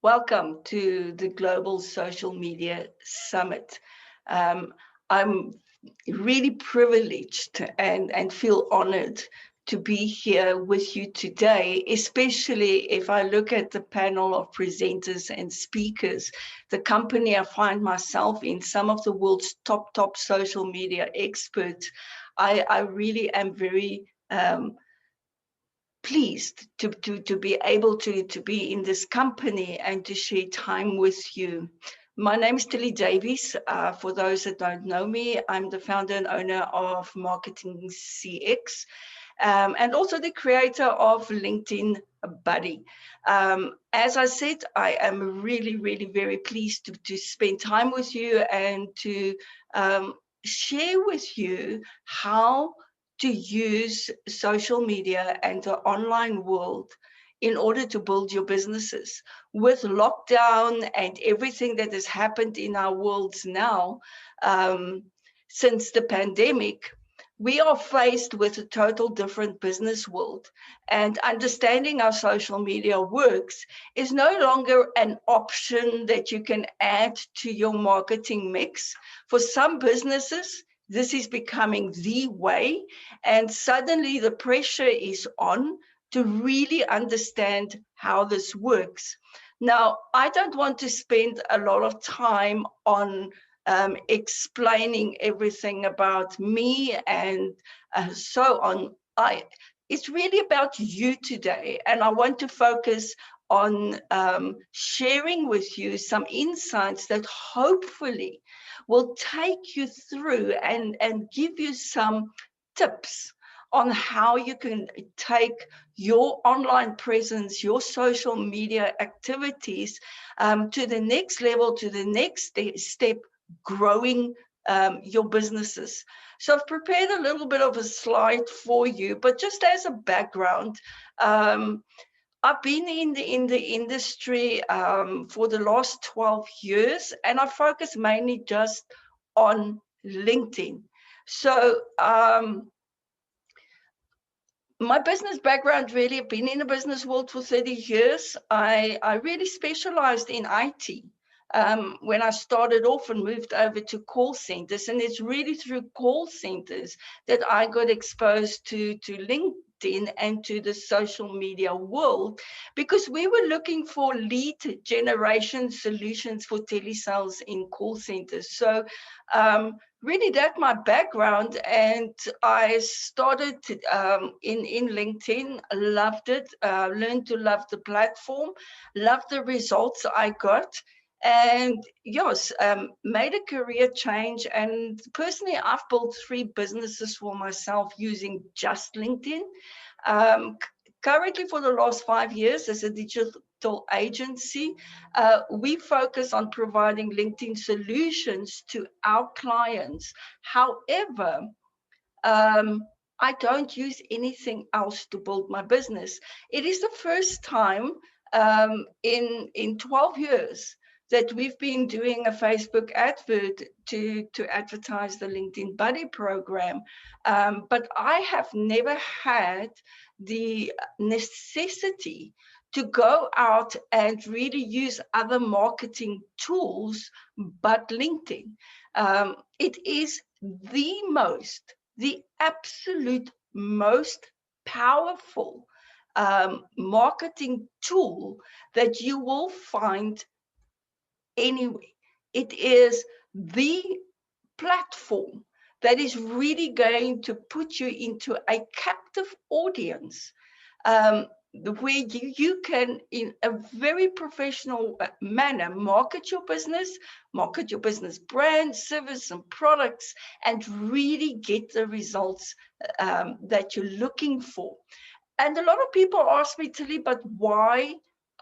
Welcome to the Global Social Media Summit. I'm really privileged and feel honored to be here with you today, especially if I look at the panel of presenters and speakers. The company I find myself in, some of the world's top social media experts. I really am very pleased to be able to be in this company and to share time with you. My name is Davies. For those that don't know me, I'm the founder and owner of MarketingCX, and also the creator of LinkedIn Buddy. As I said, I am really very pleased to spend time with you and to share with you how to use social media and the online world in order to build your businesses. With lockdown and everything that has happened in our worlds now, since the pandemic, we are faced with a total different business world, and understanding how social media works is no longer an option that you can add to your marketing mix. For some businesses, this is becoming the way, and suddenly the pressure is on to really understand how this works. Now, I don't want to spend a lot of time on explaining everything about me and so on. It's really about you today, and I want to focus on sharing with you some insights that hopefully will take you through and give you some tips on how you can take your online presence, your social media activities to the next level, to the next step, growing your businesses. So I've prepared a little bit of a slide for you, but just as a background, I've been in the industry for the last 12 years, and I focus mainly just on LinkedIn. So my business background, really, I've been in the business world for 30 years. I really specialized in IT. When I started off and moved over to call centers, and it's really through call centers that I got exposed to LinkedIn and to the social media world, because we were looking for lead generation solutions for telesales in call centers. So really that's my background, and I started in LinkedIn, loved it, learned to love the platform, loved the results I got, and yes, made a career change. And personally, I've built 3 businesses for myself using just LinkedIn. Currently, for the last 5 years, as a digital agency, we focus on providing LinkedIn solutions to our clients. However, I don't use anything else to build my business. It is the first time in 12 years that we've been doing a Facebook advert to advertise the LinkedIn Buddy program. But I have never had the necessity to go out and really use other marketing tools but LinkedIn. It is the absolute most powerful marketing tool that you will find anyway. It is the platform that is really going to put you into a captive audience, where you can, in a very professional manner, market your business brand, service, and products, and really get the results that you're looking for. And a lot of people ask me, Tilly, but why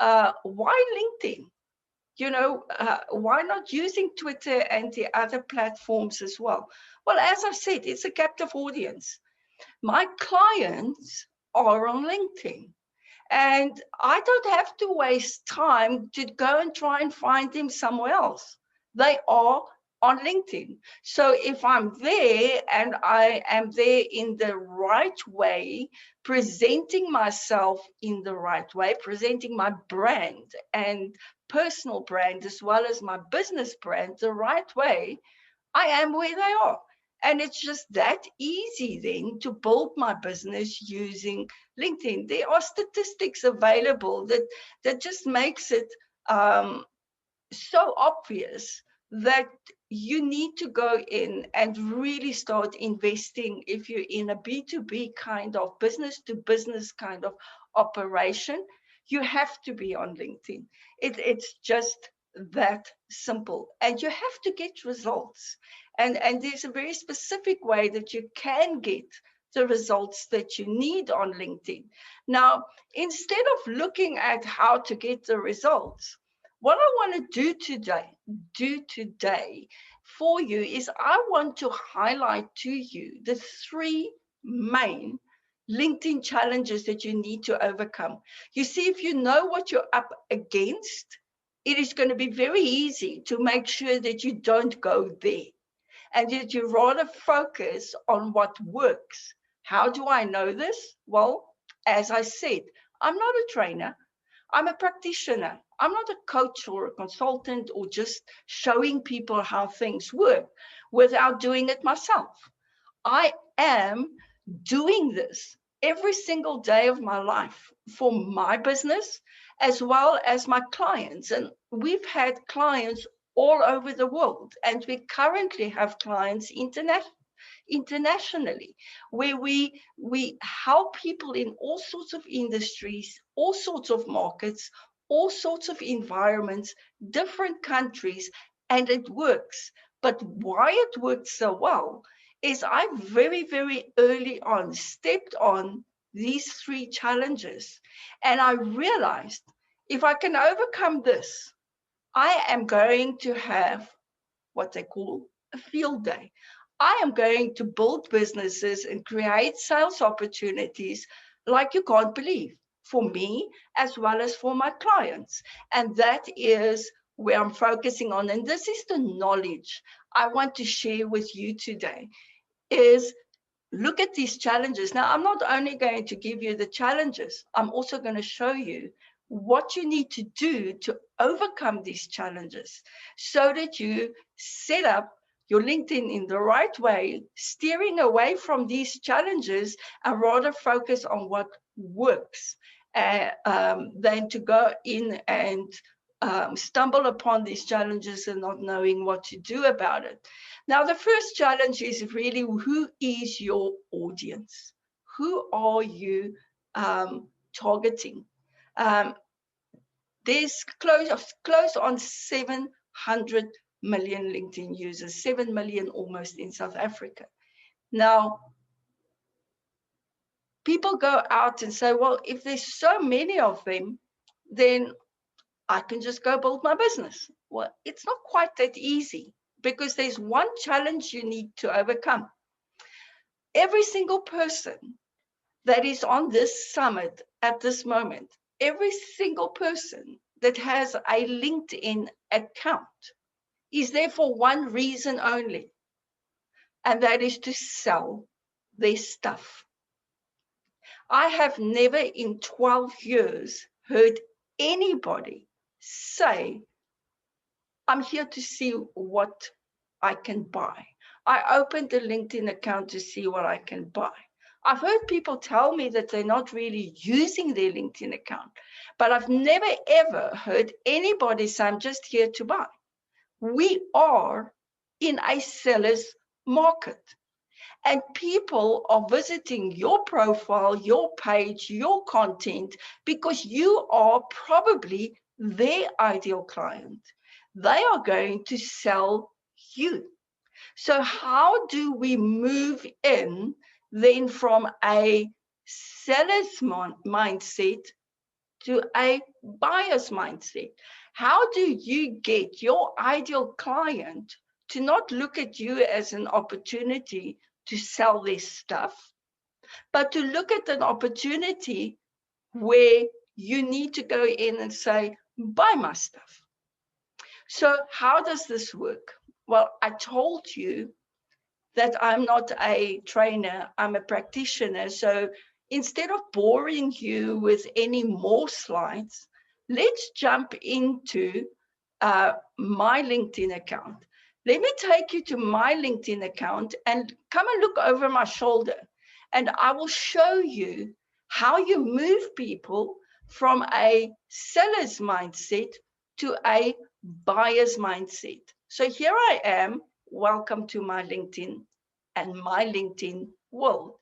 LinkedIn? Why not using Twitter and the other platforms as well? Well, as I've said, it's a captive audience. My clients are on LinkedIn, and I don't have to waste time to go and try and find them somewhere else. They are on LinkedIn. So if I'm there and I am there in the right way, presenting myself in the right way, presenting my brand and personal brand as well as my business brand the right way, I am where they are. And it's just that easy then to build my business using LinkedIn. There are statistics available that just makes it so obvious that you need to go in and really start investing. If you're in a B2B kind of business to business kind of operation, you have to be on LinkedIn. It's just that simple, and you have to get results. And there's a very specific way that you can get the results that you need on LinkedIn. Now, instead of looking at how to get the results, what I want to do today for you is I want to highlight to you the 3 main LinkedIn challenges that you need to overcome. You see, if you know what you're up against, it is going to be very easy to make sure that you don't go there and that you rather focus on what works. How do I know this? Well, as I said, I'm not a trainer. I'm a practitioner. I'm not a coach or a consultant or just showing people how things work without doing it myself. I am doing this every single day of my life for my business as well as my clients. And we've had clients all over the world, and we currently have clients internationally, where we help people in all sorts of industries, all sorts of markets, all sorts of environments, different countries, and it works. But why it works so well is I very, very early on stepped on these 3 challenges, and I realized if I can overcome this, I am going to have what they call a field day. I am going to build businesses and create sales opportunities like you can't believe, for me as well as for my clients. And that is where I'm focusing on. And this is the knowledge I want to share with you today, is look at these challenges. Now, I'm not only going to give you the challenges, I'm also going to show you what you need to do to overcome these challenges so that you set up your LinkedIn in the right way, steering away from these challenges and rather focus on what works than to go in and stumble upon these challenges and not knowing what to do about it. Now, the first challenge is really, who is your audience? Who are you targeting? There's close on 700 million LinkedIn users, 7 million almost in South Africa. Now, people go out and say, well, if there's so many of them, then I can just go build my business. Well, it's not quite that easy, because there's one challenge you need to overcome. Every single person that is on this summit at this moment, every single person that has a LinkedIn account is there for one reason only, and that is to sell their stuff. I have never in 12 years heard anybody say, I'm here to see what I can buy. I opened a LinkedIn account to see what I can buy. I've heard people tell me that they're not really using their LinkedIn account, but I've never ever heard anybody say, I'm just here to buy. We are in a seller's market, and people are visiting your profile, your page, your content, because you are probably their ideal client. They are going to sell you. So how do we move in then from a seller's mindset to a buyer's mindset? How do you get your ideal client to not look at you as an opportunity to sell their stuff, but to look at an opportunity where you need to go in and say, buy my stuff? So how does this work? Well, I told you that I'm not a trainer, I'm a practitioner. So instead of boring you with any more slides, let's jump into my LinkedIn account. Let me take you to my LinkedIn account and come and look over my shoulder. And I will show you how you move people from a seller's mindset to a buyer's mindset. So here I am. Welcome to my LinkedIn and my LinkedIn world.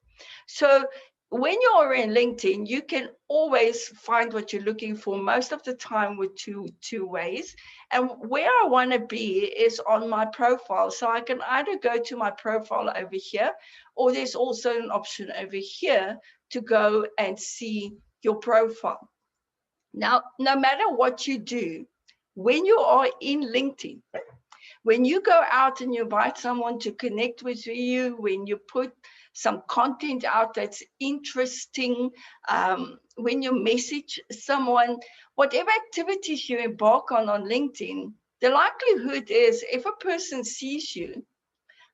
So when you're in LinkedIn, you can always find what you're looking for most of the time with two ways. And where I want to be is on my profile. So I can either go to my profile over here, or there's also an option over here to go and see your profile. Now, no matter what you do, when you are in LinkedIn, when you go out and you invite someone to connect with you, when you put some content out that's interesting, when you message someone, whatever activities you embark on LinkedIn, the likelihood is if a person sees you,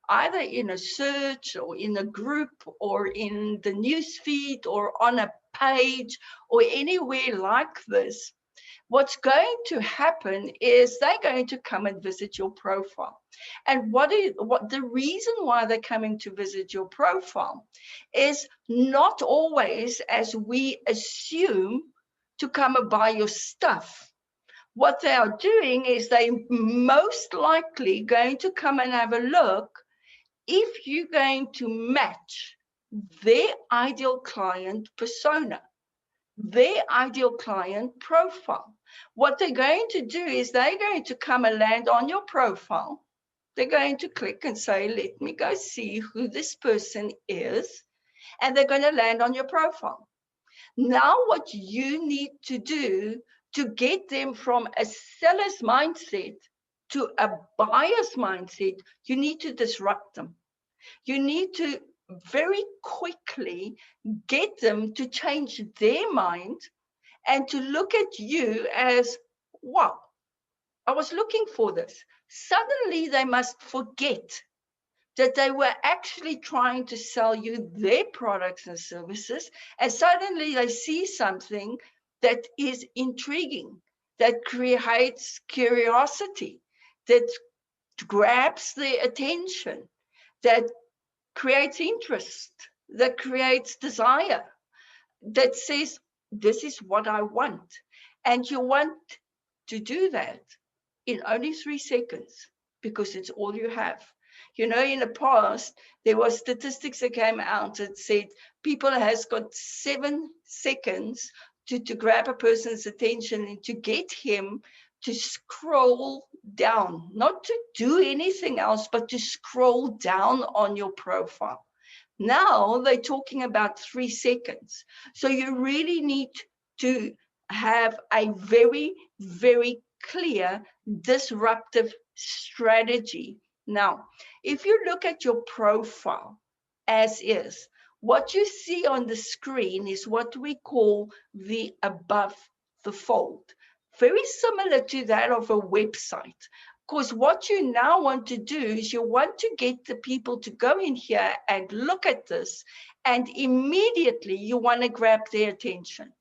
either in a search or in a group or in the news feed or on a page or anywhere like this, what's going to happen is they're going to come and visit your profile. And what the reason why they're coming to visit your profile is not always as we assume to come and buy your stuff. What they are doing is they most likely going to come and have a look if you're going to match their ideal client persona, their ideal client profile. What they're going to do is they're going to come and land on your profile. They're going to click and say, let me go see who this person is. And they're going to land on your profile. Now, what you need to do to get them from a seller's mindset to a buyer's mindset, you need to disrupt them. You need to very quickly get them to change their mind and to look at you as, wow, I was looking for this. Suddenly they must forget that they were actually trying to sell you their products and services, and suddenly they see something that is intriguing, that creates curiosity, that grabs their attention, that creates interest, that creates desire, that says, this is what I want. And you want to do that in only 3 seconds because it's all you have. You know, in the past, there were statistics that came out that said people has got 7 seconds to grab a person's attention and to get him to scroll down, not to do anything else, but to scroll down on your profile. Now they're talking about 3 seconds. So you really need to have a very, very clear disruptive strategy. Now, if you look at your profile as is, what you see on the screen is what we call the above the fold. Very similar to that of a website. Because what you now want to do is you want to get the people to go in here and look at this, and immediately you want to grab their attention.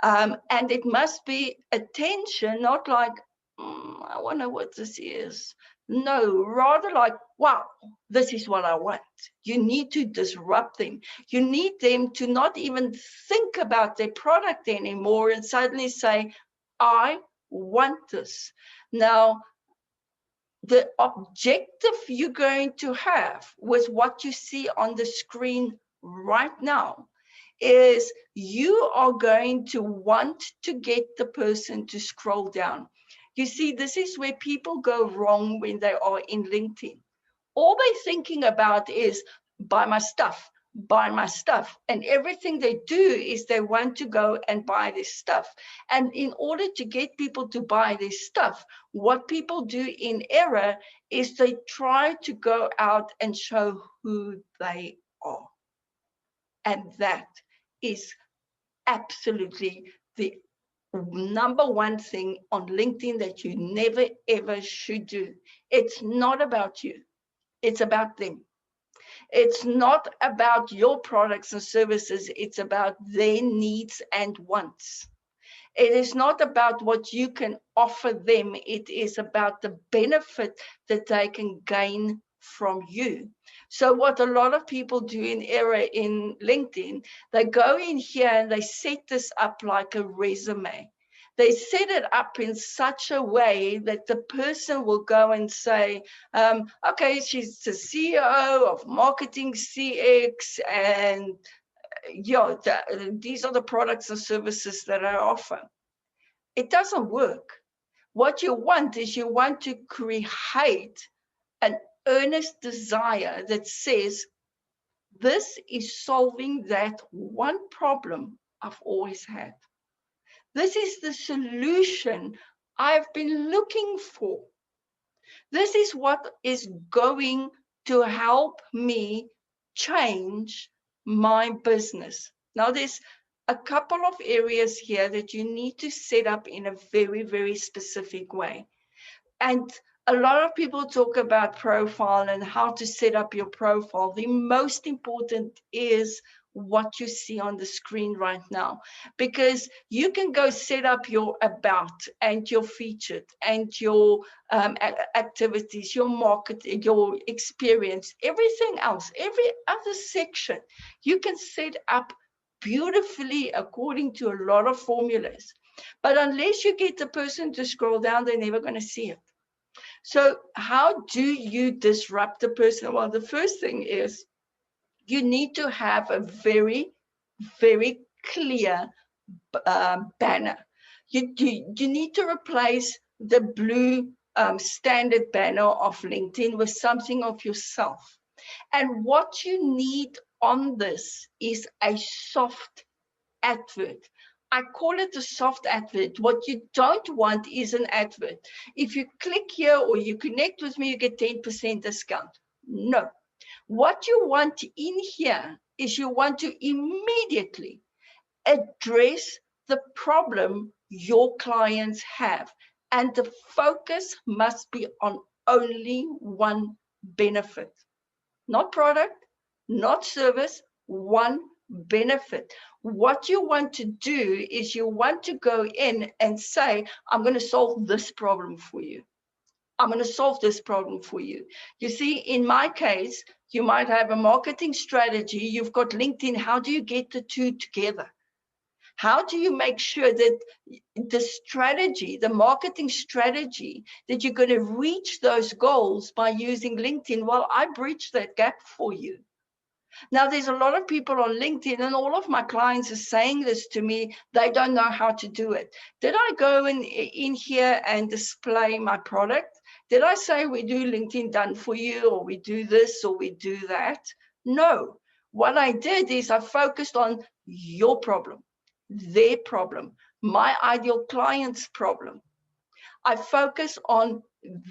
And it must be attention, not like, I wonder what this is. No, rather like, wow, this is what I want. You need to disrupt them. You need them to not even think about their product anymore and suddenly say, I want this. Now, the objective you're going to have with what you see on the screen right now is you are going to want to get the person to scroll down. You see, this is where people go wrong when they are in LinkedIn. All they're thinking about is buy my stuff, buy my stuff. And everything they do is they want to go and buy this stuff. And in order to get people to buy this stuff, what people do in error is they try to go out and show who they are. And that is absolutely the number one thing on LinkedIn that you never, ever should do. It's not about you. It's about them. It's not about your products and services. It's about their needs and wants. It is not about what you can offer them. It is about the benefit that they can gain from you. So what a lot of people do in LinkedIn, they go in here and they set this up like a resume. They set it up in such a way that the person will go and say, okay, she's the CEO of MarketingCX, and these are the products and services that I offer. It doesn't work. What you want is you want to create an earnest desire that says, this is solving that one problem I've always had. This is the solution I've been looking for. This is what is going to help me change my business. Now, there's a couple of areas here that you need to set up in a very, very specific way. And a lot of people talk about profile and how to set up your profile. The most important is what you see on the screen right now, because you can go set up your about and your featured and your activities, your market, your experience, everything else, every other section you can set up beautifully according to a lot of formulas. But unless you get the person to scroll down, they're never going to see it. So how do you disrupt the person? Well, the first thing is you need to have a very, very clear banner. You need to replace the blue standard banner of LinkedIn with something of yourself. And what you need on this is a soft advert. I call it a soft advert. What you don't want is an advert. If you click here or you connect with me, you get 10% discount. No. What you want in here is you want to immediately address the problem your clients have. And the focus must be on only one benefit. Not product, not service, one benefit. What you want to do is you want to go in and say, I'm going to solve this problem for you. I'm going to solve this problem for you. You see, in my case, you might have a marketing strategy. You've got LinkedIn. How do you get the two together? How do you make sure that the strategy, the marketing strategy, that you're going to reach those goals by using LinkedIn? Well, I bridge that gap for you. Now, there's a lot of people on LinkedIn, and all of my clients are saying this to me. They don't know how to do it. Did I go in here and display my product? Did I say we do LinkedIn done for you, or we do this, or we do that? No. What I did is I focused on your problem, their problem, my ideal client's problem. I focus on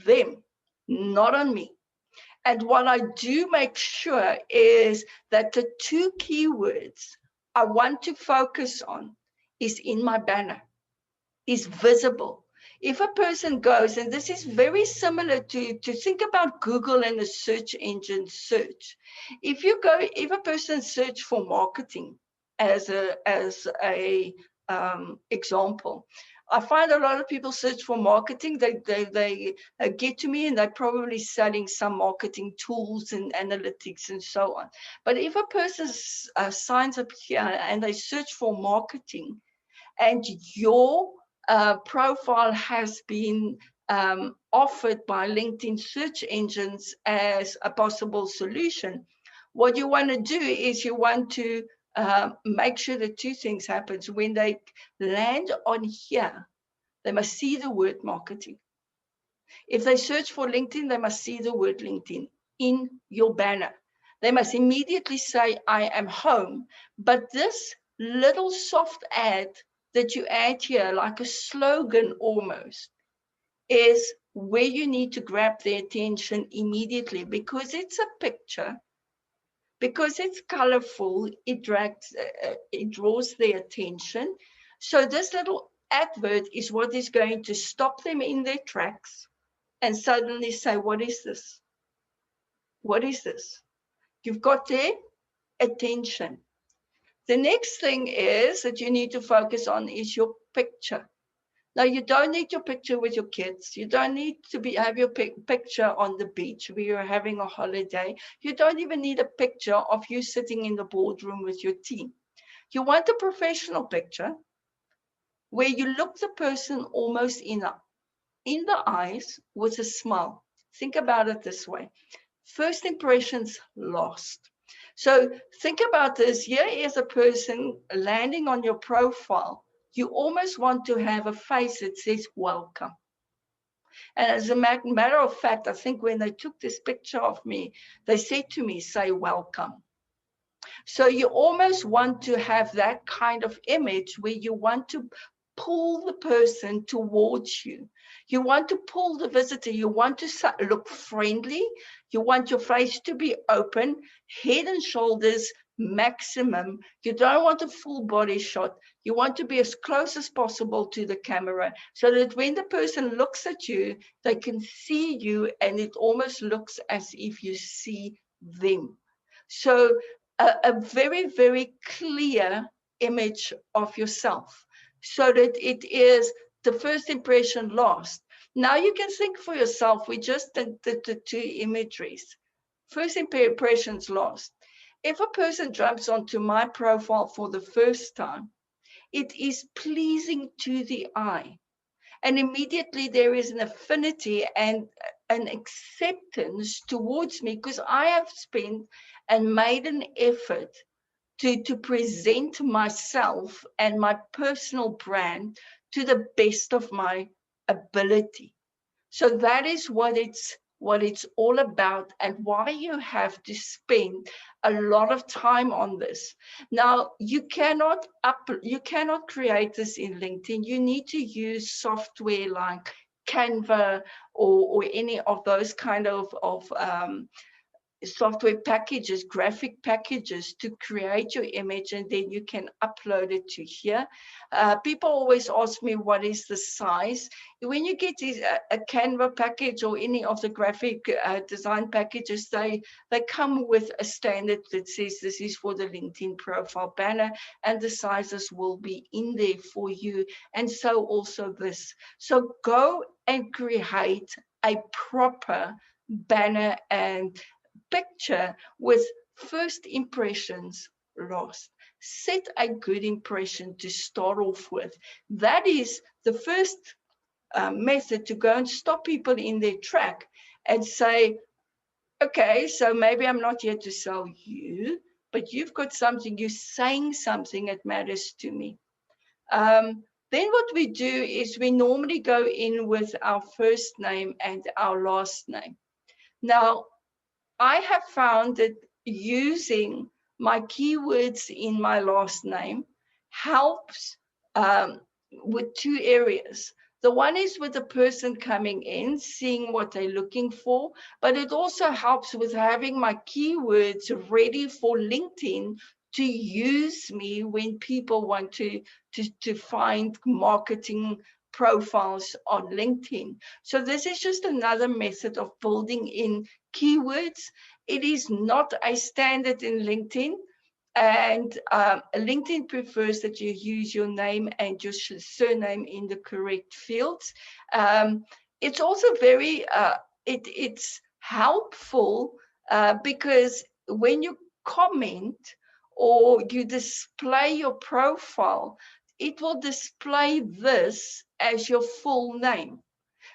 them, not on me. And what I do make sure is that the two keywords I want to focus on is in my banner, is visible. If a person goes, and this is very similar to think about Google and a search engine search. If a person search for marketing as a example, I find a lot of people search for marketing. They get to me and they're probably selling some marketing tools and analytics and so on. But if a person signs up here and they search for marketing, and your profile has been offered by LinkedIn search engines as a possible solution, what you want to do is you want to make sure that two things happen. When they land on here, they must see the word marketing. If they search for LinkedIn, they must see the word LinkedIn in your banner. They must immediately say, I am home. But this little soft ad that you add here, like a slogan almost, is where you need to grab their attention immediately, because it's a picture, because it's colorful, it draws their attention. So this little advert is what is going to stop them in their tracks and suddenly say, what is this? What is this? You've got their attention. The next thing is that you need to focus on is your picture. Now, you don't need your picture with your kids. You don't need to have your picture on the beach where you're having a holiday. You don't even need a picture of you sitting in the boardroom with your team. You want a professional picture where you look the person almost in the eyes with a smile. Think about it this way. First impressions last. So think about this. Here is a person landing on your profile. You almost want to have a face that says welcome. And as a matter of fact, I think when they took this picture of me, they said to me, say welcome. So you almost want to have that kind of image where you want to pull the person towards you. You want to pull the visitor. You want to look friendly. You want your face to be open, head and shoulders maximum. You don't want a full body shot. You want to be as close as possible to the camera so that when the person looks at you, they can see you and it almost looks as if you see them. So a very, very clear image of yourself so that it is the first impression last. Now you can think for yourself, we just did the two imageries. First impressions last. If a person jumps onto my profile for the first time, it is pleasing to the eye. And immediately there is an affinity and an acceptance towards me because I have spent and made an effort to present myself and my personal brand to the best of my ability. So that is what it's all about and why you have to spend a lot of time on this. Now, you cannot create this in LinkedIn. You need to use software like Canva or any of those kind of software packages, graphic packages to create your image, and then you can upload it to here. People always ask me what is the size. When you get a Canva package or any of the graphic design packages, they come with a standard that says this is for the LinkedIn profile banner, and the sizes will be in there for you, and so also this. So go and create a proper banner and picture with first impressions last. Set a good impression to start off with. That is the first method to go and stop people in their track and say, okay, so maybe I'm not here to sell you, but you've got something, you're saying something that matters to me. Then what we do is we normally go in with our first name and our last name. Now, I have found that using my keywords in my last name helps with two areas. The one is with the person coming in, seeing what they're looking for, but it also helps with having my keywords ready for LinkedIn to use me when people want to find marketing profiles on LinkedIn. So this is just another method of building in keywords. It is not a standard in LinkedIn, and LinkedIn prefers that you use your name and your surname in the correct fields. It's also very, it's helpful because when you comment or you display your profile, it will display this as your full name.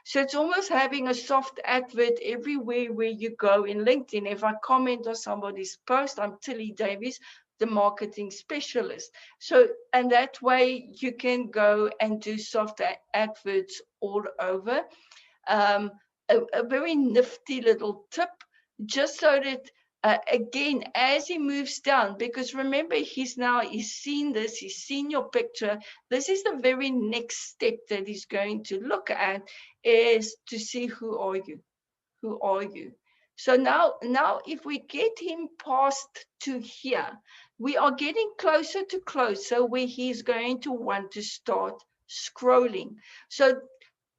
So it's almost having a soft advert everywhere where you go in LinkedIn. If I comment on somebody's post, I'm Tilly Davies, the marketing specialist. So, and that way you can go and do soft adverts all over. A very nifty little tip, just so that again, as he moves down, because remember, he's seen this, he's seen your picture. This is the very next step that he's going to look at, is to see who are you. So now if we get him past to here, we are getting closer to closer where he's going to want to start scrolling. So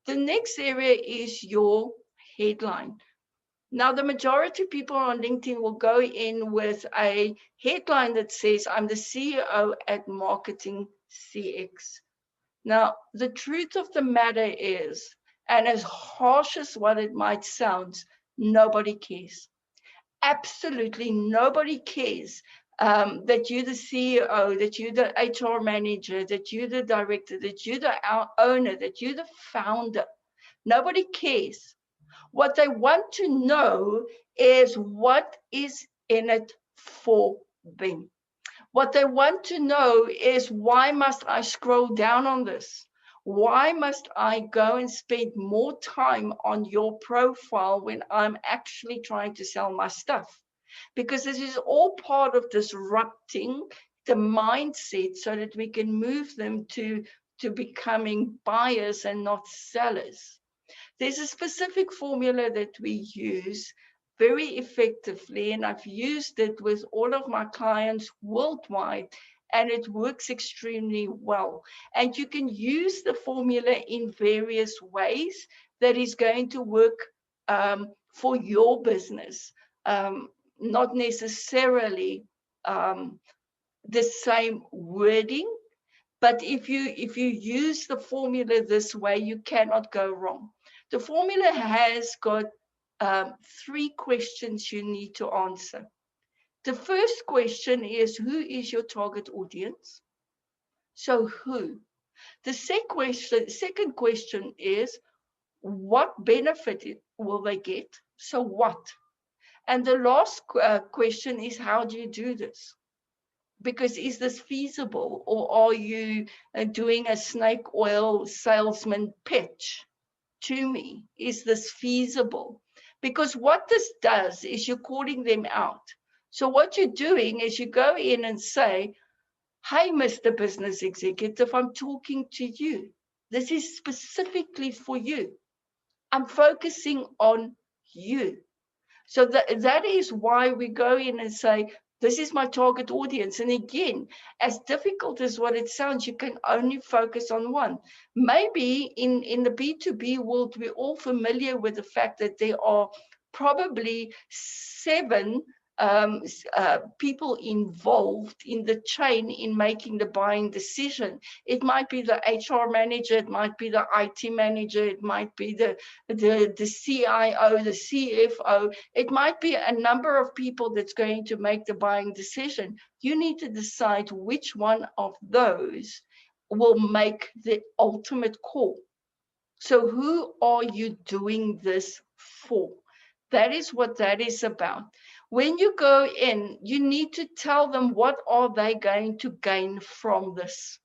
the next area is your headline. Now, the majority of people on LinkedIn will go in with a headline that says, I'm the CEO at MarketingCX. Now, the truth of the matter is, and as harsh as what it might sound, nobody cares. Absolutely nobody cares that you're the CEO, that you're the HR manager, that you're the director, that you're the owner, that you're the founder. Nobody cares. What they want to know is what is in it for them. What they want to know is, why must I scroll down on this? Why must I go and spend more time on your profile when I'm actually trying to sell my stuff? Because this is all part of disrupting the mindset so that we can move them to becoming buyers and not sellers. There's a specific formula that we use very effectively, and I've used it with all of my clients worldwide, and it works extremely well. And you can use the formula in various ways that is going to work for your business, not necessarily the same wording. But if you use the formula this way, you cannot go wrong. The formula has got 3 questions you need to answer. The first question is, who is your target audience? So who? The second question is, what benefit will they get? So what? And the last question is, how do you do this? Because is this feasible, or are you doing a snake oil salesman pitch to me? Is this feasible? Because what this does is you're calling them out. So what you're doing is you go in and say, hey, Mr. Business Executive, I'm talking to you. This is specifically for you. I'm focusing on you. So that is why we go in and say, this is my target audience. And again, as difficult as what it sounds, you can only focus on one. Maybe in the B2B world, we're all familiar with the fact that there are probably 7 people involved in the chain in making the buying decision. It might be the HR manager, it might be the IT manager, it might be the CIO, the CFO. It might be a number of people that's going to make the buying decision. You need to decide which one of those will make the ultimate call. So who are you doing this for? That is what that is about. When you go in, you need to tell them, what are they going to gain from this?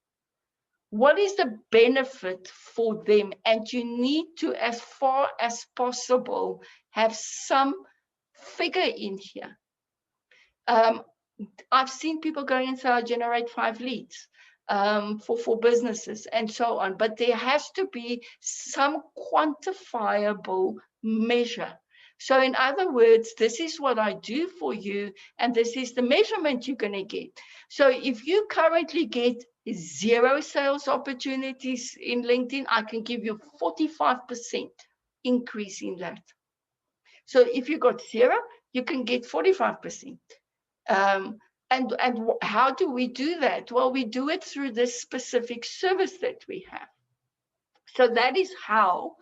What is the benefit for them? And you need to, as far as possible, have some figure in here. I've seen people going and say, I generate 5 leads for businesses and so on. But there has to be some quantifiable measure. So in other words, this is what I do for you, and this is the measurement you're going to get. So if you currently get 0 sales opportunities in LinkedIn, I can give you 45% increase in that. So if you got 0, you can get 45%. And how do we do that? Well, we do it through this specific service that we have. So that is how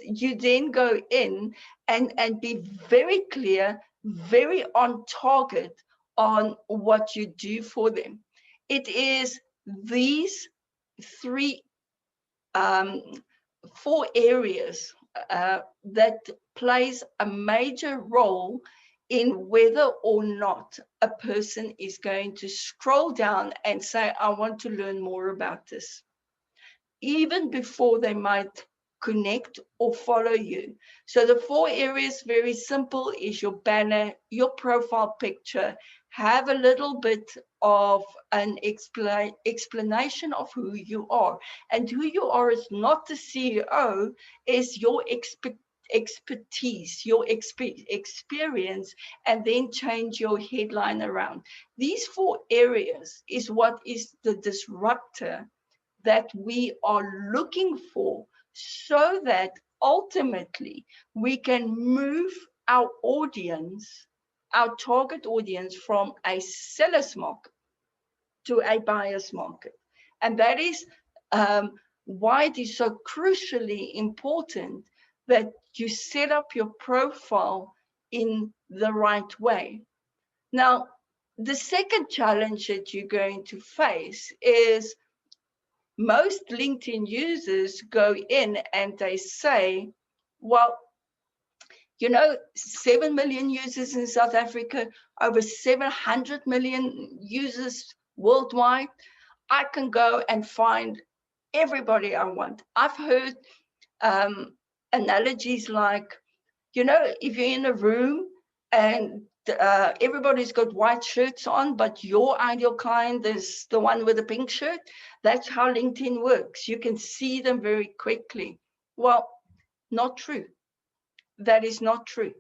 you then go in and be very clear, very on target on what you do for them. It is these 4 areas that plays a major role in whether or not a person is going to scroll down and say, I want to learn more about this, even before they might connect or follow you. So the 4 areas, very simple, is your banner, your profile picture, have a little bit of an explanation of who you are. And who you are is not the CEO, is your expertise, your experience, and then change your headline around. These 4 areas is what is the disruptor that we are looking for, so that ultimately we can move our audience, our target audience, from a seller's market to a buyer's market. And that is why it is so crucially important that you set up your profile in the right way. Now, the second challenge that you're going to face is most LinkedIn users go in and they say, well, 7 million users in South Africa, over 700 million users worldwide. I can go and find everybody I want. I've heard analogies like, if you're in a room and everybody's got white shirts on, but your ideal client is the one with the pink shirt, that's how LinkedIn works. You can see them very quickly. Well, not true. That is not true.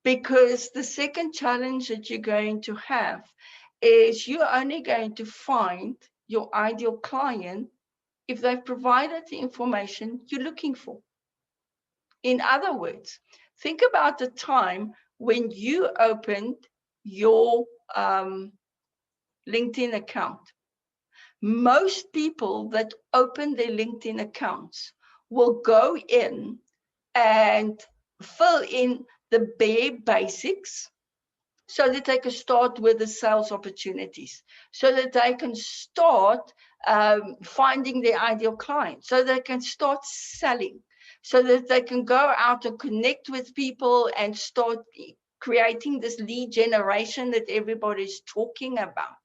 Because the second challenge that you're going to have is you're only going to find your ideal client if they've provided the information you're looking for. In other words, think about the time when you opened your LinkedIn account. Most people that open their LinkedIn accounts will go in and fill in the bare basics so that they can start with the sales opportunities, so that they can start finding their ideal client, so they can start selling, so that they can go out and connect with people and start creating this lead generation that everybody's talking about.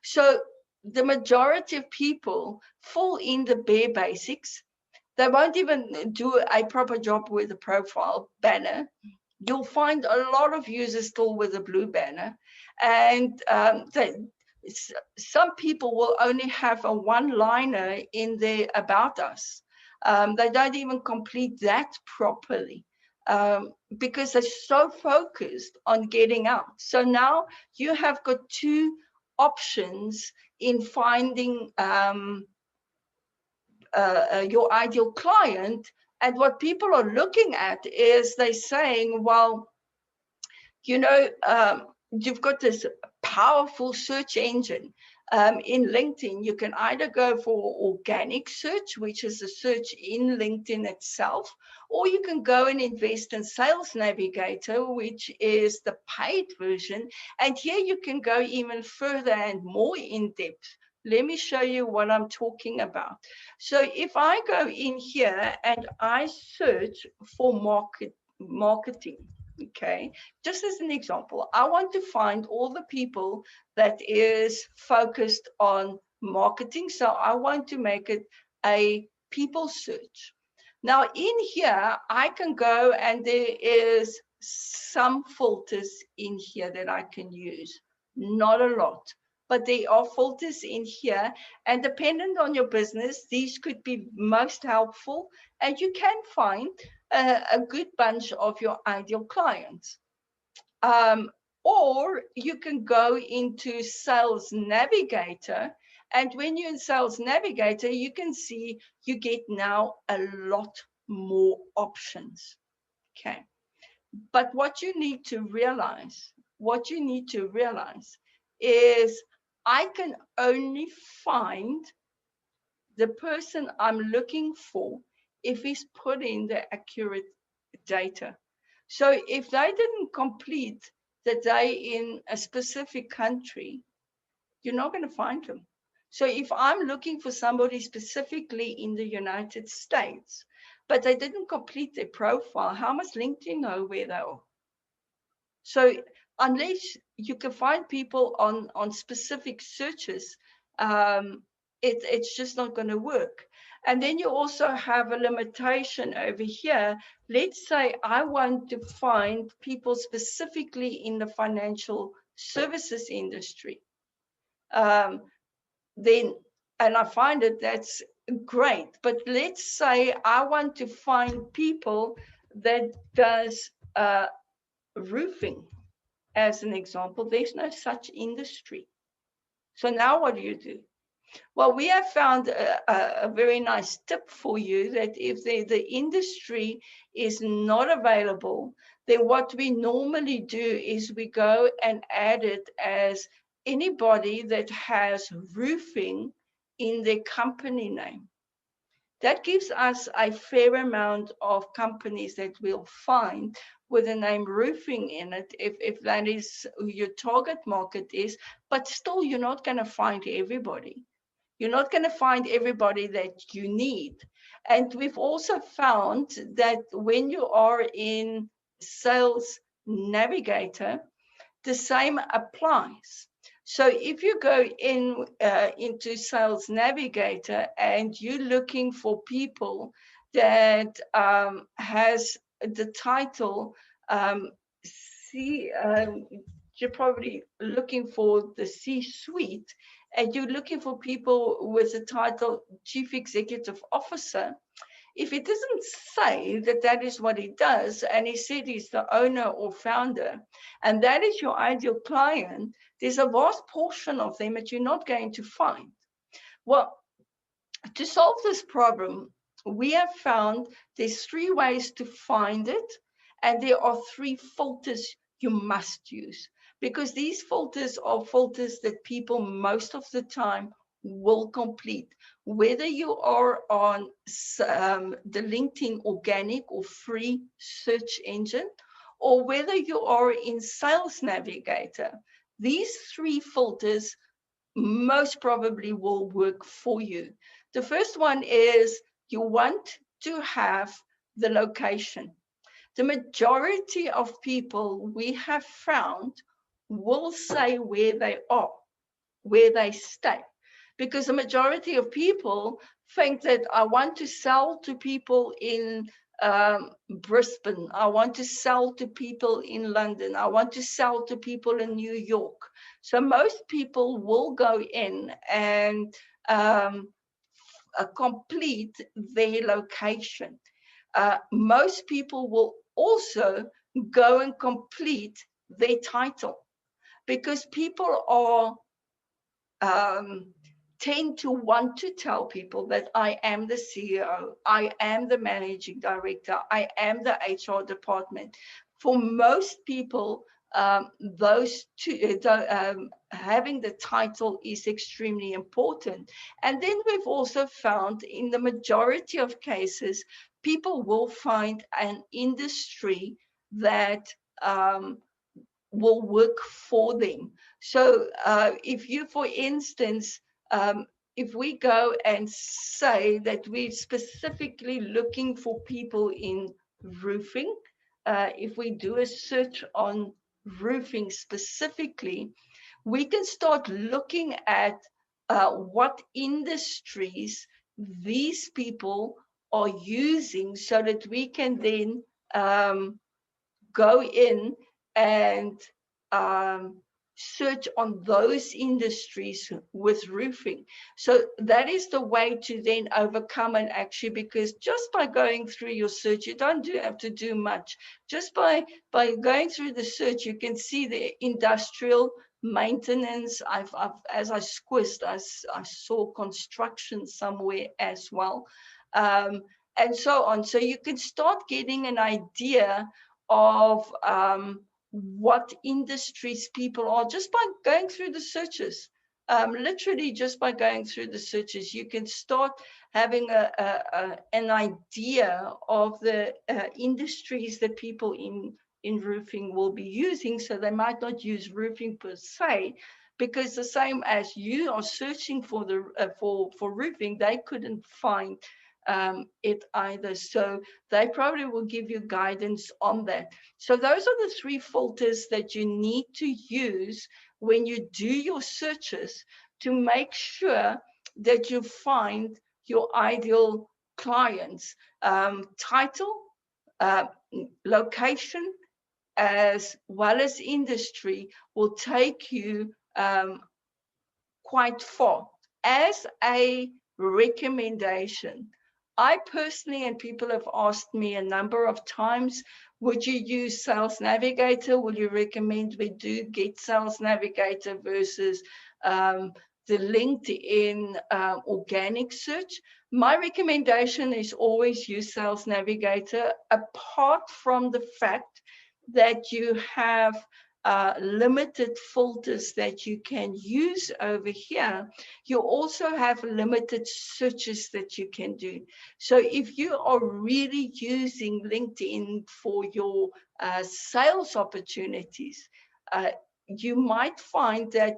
So the majority of people fall in the bare basics. They won't even do a proper job with the profile banner. You'll find a lot of users still with a blue banner, and some people will only have a one-liner in their About Us. They don't even complete that properly because they're so focused on getting out. So now you have got two options in finding your ideal client. And what people are looking at is they're saying, well, you've got this powerful search engine. In LinkedIn, you can either go for organic search, which is a search in LinkedIn itself, or you can go and invest in Sales Navigator, which is the paid version. And here you can go even further and more in depth. Let me show you what I'm talking about. So if I go in here and I search for marketing, okay, just as an example, I want to find all the people that is focused on marketing. So I want to make it a people search. Now in here, I can go and there is some filters in here that I can use. Not a lot, but there are filters in here, and dependent on your business, these could be most helpful, and you can find a good bunch of your ideal clients. Or you can go into Sales Navigator, and when you're in Sales Navigator, you can see you get now a lot more options. Okay, but what you need to realize is I can only find the person I'm looking for if he's put in the accurate data. So if they didn't complete the day in a specific country, you're not going to find them. So if I'm looking for somebody specifically in the United States, but they didn't complete their profile, how much LinkedIn know where they are? So unless you can find people on specific searches, it's just not going to work. And then you also have a limitation over here. Let's say I want to find people specifically in the financial services industry. Then, and I find that's great. But let's say I want to find people that does roofing, as an example. There's no such industry. So now what do? Well, we have found a very nice tip for you, that if the industry is not available, then what we normally do is we go and add it as anybody that has roofing in their company name. That gives us a fair amount of companies that we'll find with the name roofing in it, if that is who your target market is. But still, you're not going to find everybody. You're not going to find everybody that you need. And we've also found that when you are in Sales Navigator, the same applies. So if you go into Sales Navigator and you're looking for people that has the title C, you're probably looking for the C-suite, and you're looking for people with the title Chief Executive Officer. If it doesn't say that that is what he does, and he said he's the owner or founder, and that is your ideal client, there's a vast portion of them that you're not going to find. Well, to solve this problem, we have found there's 3 ways to find it, and there are 3 filters you must use, because these filters are filters that people most of the time will complete, whether you are on the LinkedIn organic or free search engine, or whether you are in Sales Navigator. These 3 filters most probably will work for you. The first one is you want to have the location. The majority of people we have found will say where they are, where they stay, because the majority of people think that I want to sell to people in Brisbane, I want to sell to people in London, I want to sell to people in New York. So most people will go in and complete their location. Most people will also go and complete their title, because people are tend to want to tell people that I am the CEO, I am the managing director, I am the HR department. For most people, those two, having the title is extremely important. And then we've also found in the majority of cases, people will find an industry that will work for them. So if you, for instance, if we go and say that we're specifically looking for people in roofing, if we do a search on roofing specifically, we can start looking at what industries these people are using, so that we can then go in and search on those industries with roofing. So that is the way to then overcome it, actually, because just by going through your search, you don't have to do much. Just by going through the search, you can see the industrial maintenance. As I squished, I saw construction somewhere as well, and so on. So you can start getting an idea of what industries people are just by going through the searches. Literally just by going through the searches, you can start having an idea of the industries that people in roofing will be using. So they might not use roofing per se, because the same as you are searching for the for roofing, they couldn't find it either. So they probably will give you guidance on that. So those are the 3 filters that you need to use when you do your searches to make sure that you find your ideal clients. Title, location, as well as industry will take you quite far. As a recommendation, I personally, and people have asked me a number of times, would you use Sales Navigator? Will you recommend we do get Sales Navigator versus the LinkedIn organic search, my recommendation is always use Sales Navigator, apart from the fact that you have limited filters that you can use over here. You also have limited searches that you can do. So if you are really using LinkedIn for your sales opportunities, you might find that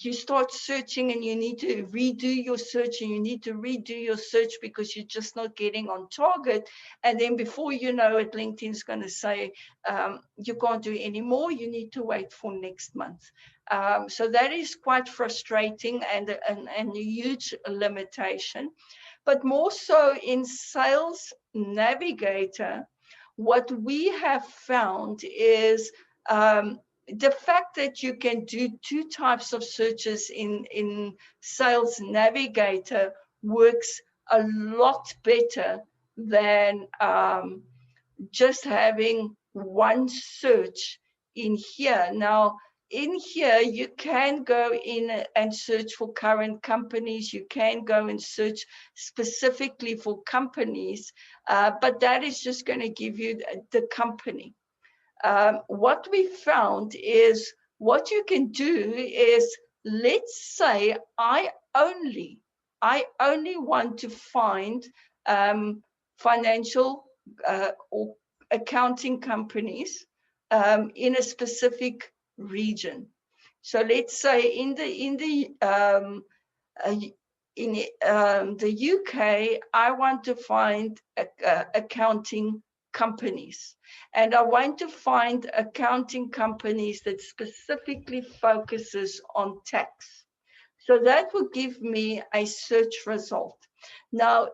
you start searching and you need to redo your search, and you need to redo your search because you're just not getting on target. And then before you know it, LinkedIn's going to say, you can't do any more, you need to wait for next month. So that is quite frustrating and a huge limitation. But more so in Sales Navigator, what we have found is the fact that you can do two types of searches in Sales Navigator works a lot better than just having one search in here. Now, in here, you can go in and search for current companies. You can go and search specifically for companies, but that is just going to give you the company. What we found is what you can do is, let's say I only want to find financial or accounting companies in a specific region. So let's say in the UK, I want to find accounting companies, and I want to find accounting companies that specifically focuses on tax. So that will give me a search result. Now,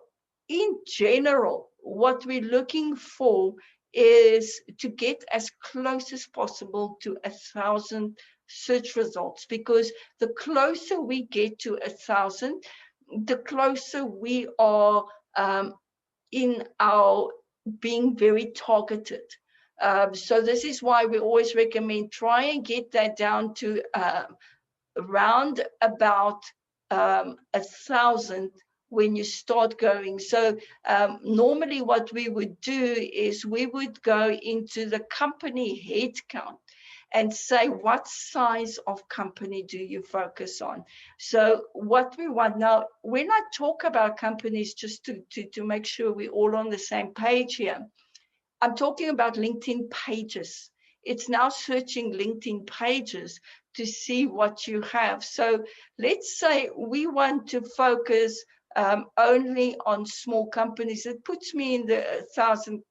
in general, what we're looking for is to get as close as possible to 1,000 search results, because the closer we get to 1,000, the closer we are in our being very targeted. So this is why we always recommend try and get that down to around about 1,000 when you start going. So normally what we would do is we would go into the company headcount and say, what size of company do you focus on? So what we want now, when I talk about companies, just to make sure we're all on the same page here, I'm talking about LinkedIn pages. It's now searching LinkedIn pages to see what you have. So let's say we want to focus only on small companies. It puts me in the 1,000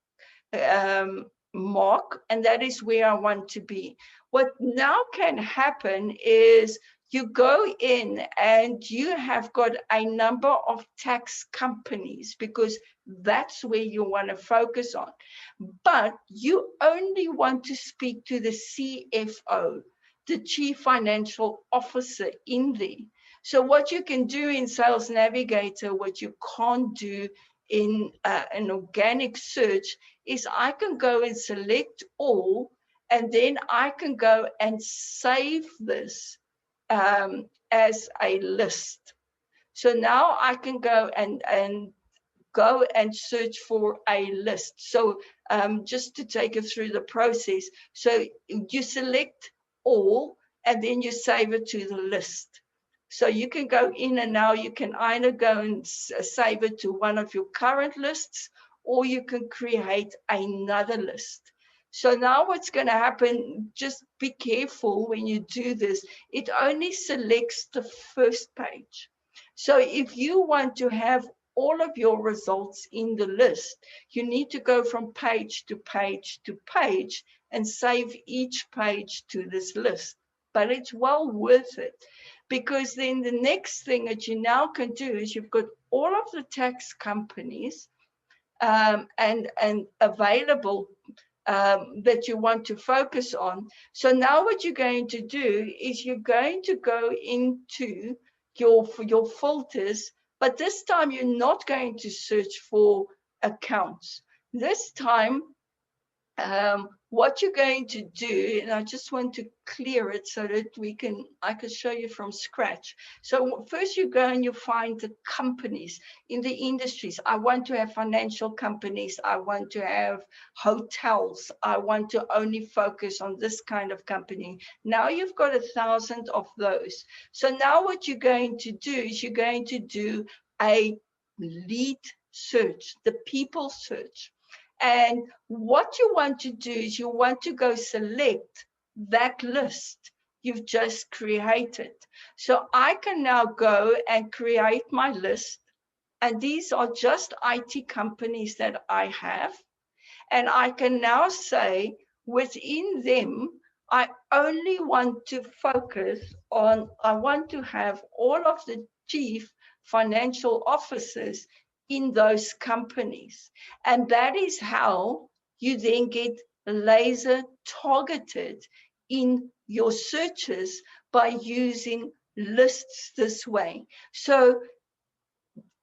mark, and that is where I want to be. What now can happen is you go in and you have got a number of tax companies, because that's where you want to focus on. But you only want to speak to the CFO, the Chief Financial Officer in there. So what you can do in Sales Navigator, what you can't do in an organic search, is I can go and select all, and then I can go and save this as a list. So now I can go and go and search for a list. So just to take you through the process, so you select all and then you save it to the list. So you can go in and now you can either go and save it to one of your current lists, or you can create another list. So now what's going to happen, just be careful when you do this, it only selects the first page. So if you want to have all of your results in the list, you need to go from page to page to page and save each page to this list. But it's well worth it, because then the next thing that you now can do is you've got all of the tax companies and available that you want to focus on. So now what you're going to do is you're going to go into your filters, but this time you're not going to search for accounts. This time what you're going to do, and I just want to clear it so that I can show you from scratch. So first you go and you find the companies in the industries. I want to have financial companies. I want to have hotels. I want to only focus on this kind of company. Now you've got 1,000 of those. So now what you're going to do is you're going to do a lead search, the people search. And what you want to do is you want to go select that list you've just created. So I can now go and create my list. And these are just IT companies that I have. And I can now say within them, I only want to focus on, I want to have all of the chief financial officers in those companies. And that is how you then get laser targeted in your searches by using lists this way. So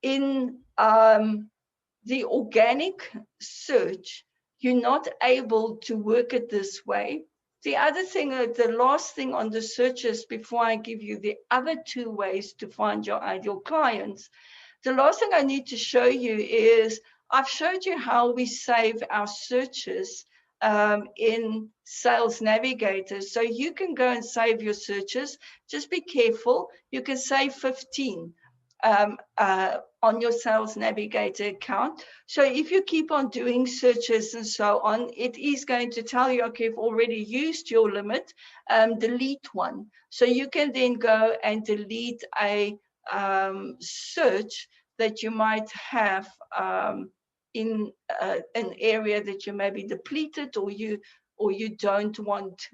in the organic search, you're not able to work it this way. The other thing, the last thing on the searches before I give you the other two ways to find your ideal clients, the last thing I need to show you is I've showed you how we save our searches in Sales Navigator. So you can go and save your searches. Just be careful. You can save 15 on your Sales Navigator account. So if you keep on doing searches and so on, it is going to tell you, okay, you've already used your limit, delete one. So you can then go and delete a search that you might have in an area that you maybe depleted or you don't want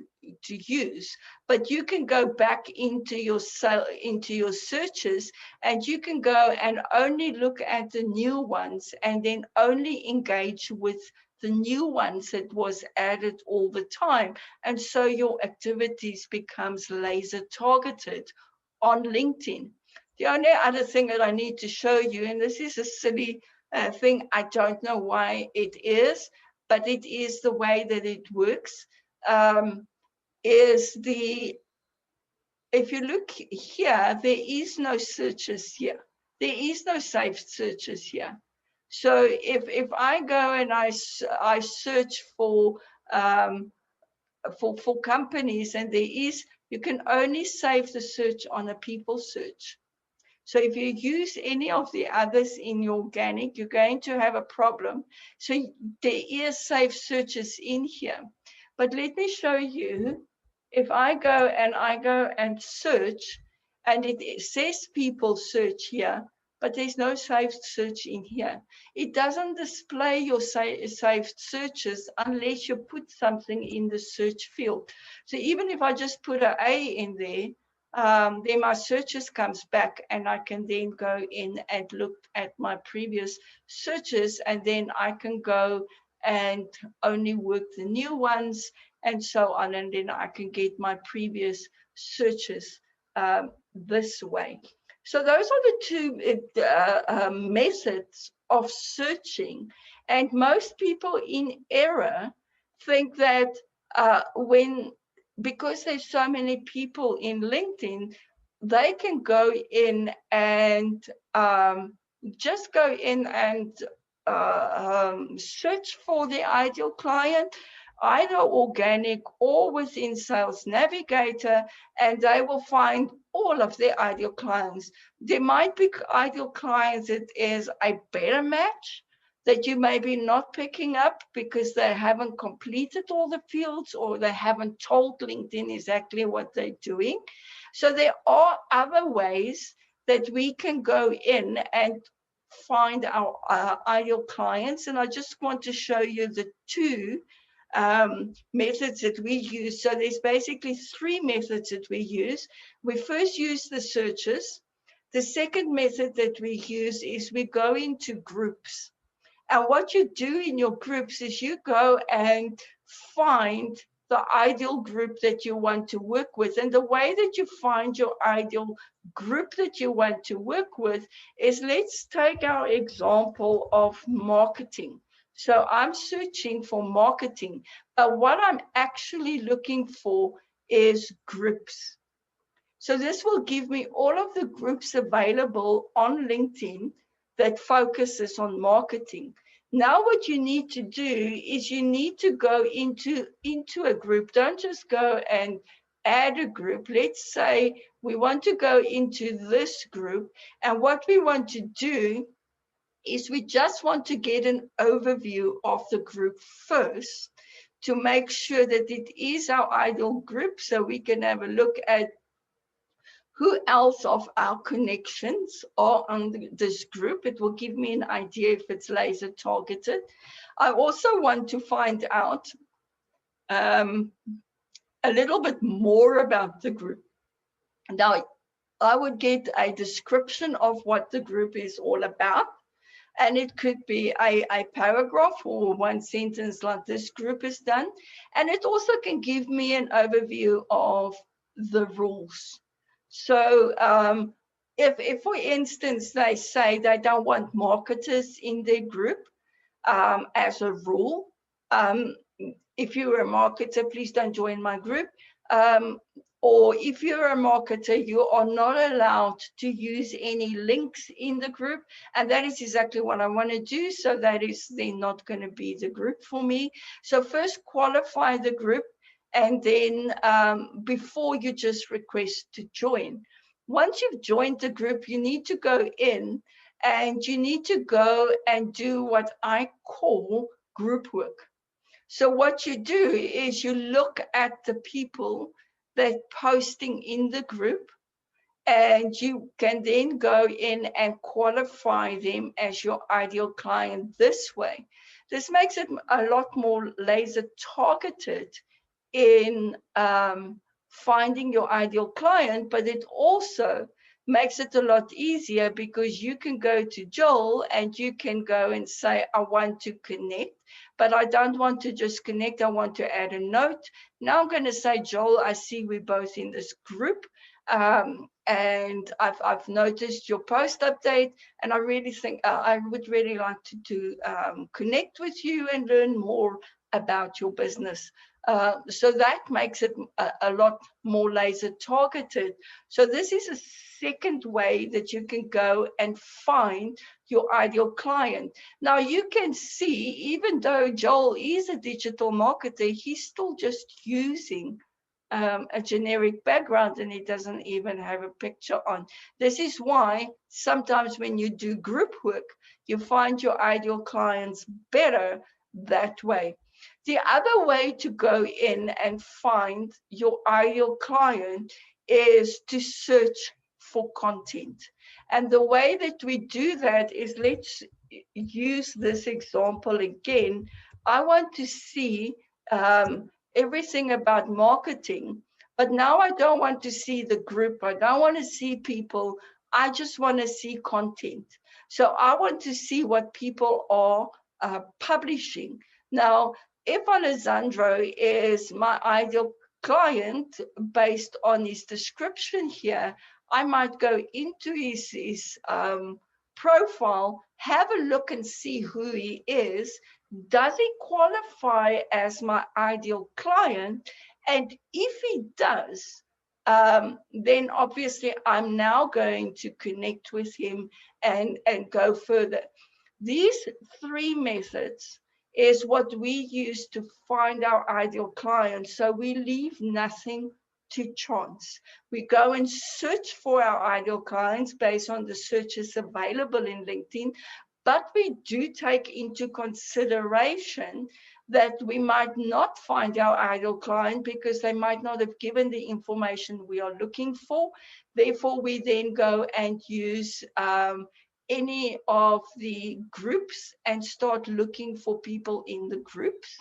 to use. But you can go back into your searches, and you can go and only look at the new ones and then only engage with the new ones that was added all the time. And so your activities becomes laser targeted on LinkedIn. The only other thing that I need to show you, and this is a silly thing, I don't know why it is, but it is the way that it works, is if you look here, there is no searches here. There is no saved searches here. So if I go and I search for companies, and you can only save the search on a people search. So if you use any of the others in your organic, you're going to have a problem. So there is safe searches in here. But let me show you, if I go and search, and it says people search here, but there's no saved search in here. It doesn't display your saved searches unless you put something in the search field. So even if I just put an A in there, then my searches comes back, and I can then go in and look at my previous searches, and then I can go and only work the new ones and so on, and then I can get my previous searches this way. So those are the two methods of searching, and most people in error think that because there's so many people in LinkedIn, they can go in and just go in and search for the ideal client, either organic or within Sales Navigator, and they will find all of their ideal clients. There might be ideal clients that is a better match that you may be not picking up because they haven't completed all the fields, or they haven't told LinkedIn exactly what they're doing. So there are other ways that we can go in and find our ideal clients. And I just want to show you the two methods that we use. So there's basically three methods that we use. We first use the searches. The second method that we use is we go into groups. And what you do in your groups is you go and find the ideal group that you want to work with. And the way that you find your ideal group that you want to work with is, let's take our example of marketing. So I'm searching for marketing, but what I'm actually looking for is groups. So this will give me all of the groups available on LinkedIn that focuses on marketing. Now what you need to do is you need to go into a group. Don't just go and add a group. Let's say we want to go into this group, and what we want to do is we just want to get an overview of the group first to make sure that it is our ideal group, so we can have a look at who else of our connections are on this group. It will give me an idea if it's laser targeted. I also want to find out a little bit more about the group. Now, I would get a description of what the group is all about. And it could be a paragraph or one sentence like this group is done. And it also can give me an overview of the rules. So if for instance, they say they don't want marketers in their group as a rule, if you're a marketer, please don't join my group. Or if you're a marketer, you are not allowed to use any links in the group. And that is exactly what I want to do. So that is then not going to be the group for me. So first qualify the group, and then before you just request to join. Once you've joined the group, you need to go in and you need to go and do what I call group work. So what you do is you look at the people that posting in the group, and you can then go in and qualify them as your ideal client this way. This makes it a lot more laser targeted in finding your ideal client, but it also makes it a lot easier because you can go to Joel and you can go and say, I want to connect, but I don't want to just connect. I want to add a note. Now I'm going to say, Joel, I see we're both in this group. And I've noticed your post update, and I really think I would really like to connect with you and learn more about your business. So that makes it a lot more laser targeted. So this is a second way that you can go and find your ideal client. Now you can see, even though Joel is a digital marketer, he's still just using a generic background, and it doesn't even have a picture on. This is why sometimes when you do group work, you find your ideal clients better that way. The other way to go in and find your ideal client is to search for content. And the way that we do that is, let's use this example again. I want to see everything about marketing, but now I don't want to see the group. I don't want to see people. I just want to see content. So I want to see what people are publishing. Now, if Alessandro is my ideal client based on his description here, I might go into his profile, have a look and see who he is. Does he qualify as my ideal client? And if he does, then obviously I'm now going to connect with him and go further. These three methods is what we use to find our ideal client. So we leave nothing to chance. We go and search for our ideal clients based on the searches available in LinkedIn, but we do take into consideration that we might not find our ideal client because they might not have given the information we are looking for. Therefore, we then go and use any of the groups and start looking for people in the groups